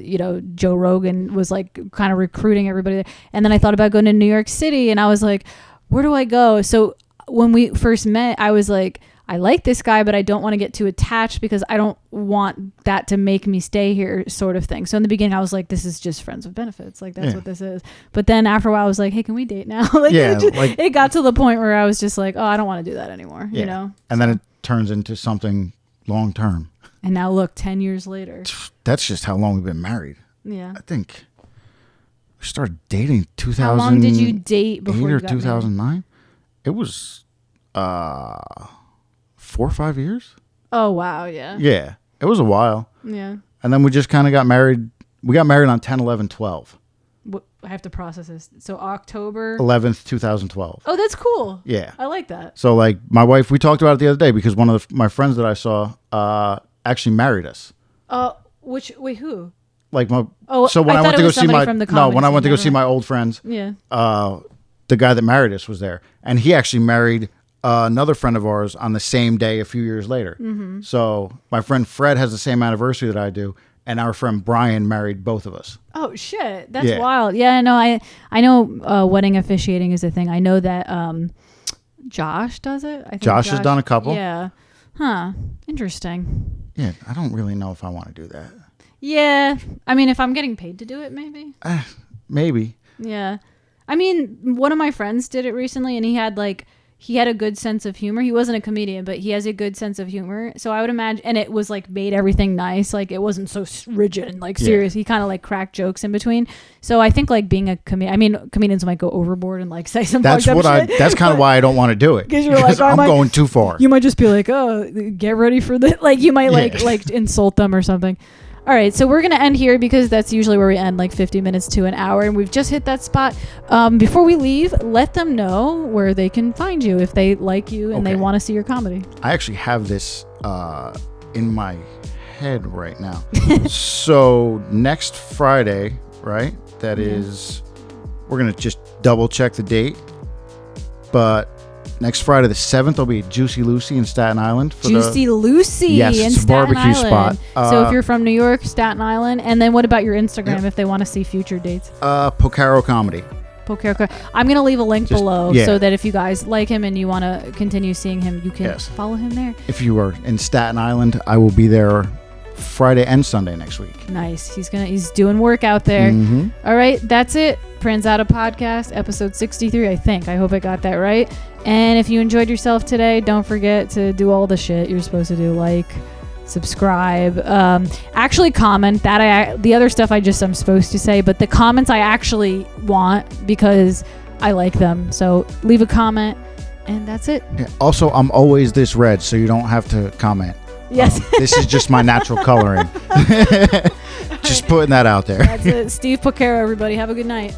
Joe Rogan was like kind of recruiting everybody there. And then I thought about going to New York City, and I was like, where do I go? So when we first met, I was like, I like this guy, but I don't want to get too attached, because I don't want that to make me stay here, sort of thing. So in the beginning, I was like, this is just friends with benefits. Like, that's what this is. But then after a while, I was like, hey, can we date now? It got to the point where I was just like, oh, I don't want to do that anymore, And then it turns into something long term. And now look, 10 years later. That's just how long we've been married. Yeah. I think we started dating 2000. How long did you date before you got 2009? It was 4 or 5 years. Oh, wow. Yeah. Yeah. It was a while. Yeah. And then we just kind of got married. We got married on 10/11/12. I have to process this. So October 11th, 2012. Oh, that's cool. Yeah. I like that. So like my wife, we talked about it the other day because one of my friends that I saw actually married us. Wait, who? Like my Oh, so when I I went thought to it go was see somebody my from the no, when I comedy went to go scene, see never my old friends, Yeah. the guy that married us was there, and he actually married another friend of ours on the same day a few years later. Mm-hmm. So my friend Fred has the same anniversary that I do, and our friend Brian married both of us. Oh shit, that's wild. Yeah, no, I know wedding officiating is a thing. I know that Josh does it. I think Josh has done a couple. Yeah. Huh. Interesting. Yeah, I don't really know if I want to do that. Yeah. I mean, if I'm getting paid to do it, maybe. Maybe. Yeah. I mean, one of my friends did it recently, and he had a good sense of humor. He wasn't a comedian, but he has a good sense of humor. So I would imagine, and it was like made everything nice. Like it wasn't so rigid and like serious. He kind of like cracked jokes in between. So I think like being a comedian, I mean, comedians might go overboard and like say some That's fucked up shit. That's kind of why I don't want to do it. Because you're like, I'm going too far. You might just be like, oh, get ready for this. Like you might like insult them or something. All right, so we're going to end here because that's usually where we end, like 50 minutes to an hour, and we've just hit that spot. Before we leave, let them know where they can find you if they like you and they want to see your comedy. I actually have this in my head right now. So next Friday, right? That is, we're going to just double check the date, but next Friday, the 7th, will be at Juicy Lucy in Staten Island. Juicy Lucy in it's a Staten barbecue Island. spot. So if you're from New York, Staten Island, and then what about your Instagram if they want to see future dates? Pocaro Comedy. Pocaro. I'm going to leave a link below so that if you guys like him and you want to continue seeing him, you can follow him there. If you are in Staten Island, I will be there Friday and Sunday next week. Nice. He's doing work out there. Mm-hmm. All right, that's it. Pranzata Podcast, episode 63, I think. I hope I got that right. And if you enjoyed yourself today, don't forget to do all the shit you're supposed to do, like, subscribe, actually comment. The other stuff I'm supposed to say, but the comments I actually want because I like them. So leave a comment, and that's it. Yeah. Also, I'm always this red, so you don't have to comment. Yes. This is just my natural coloring. Just putting that out there. That's it. Steve Pocaro, everybody. Have a good night.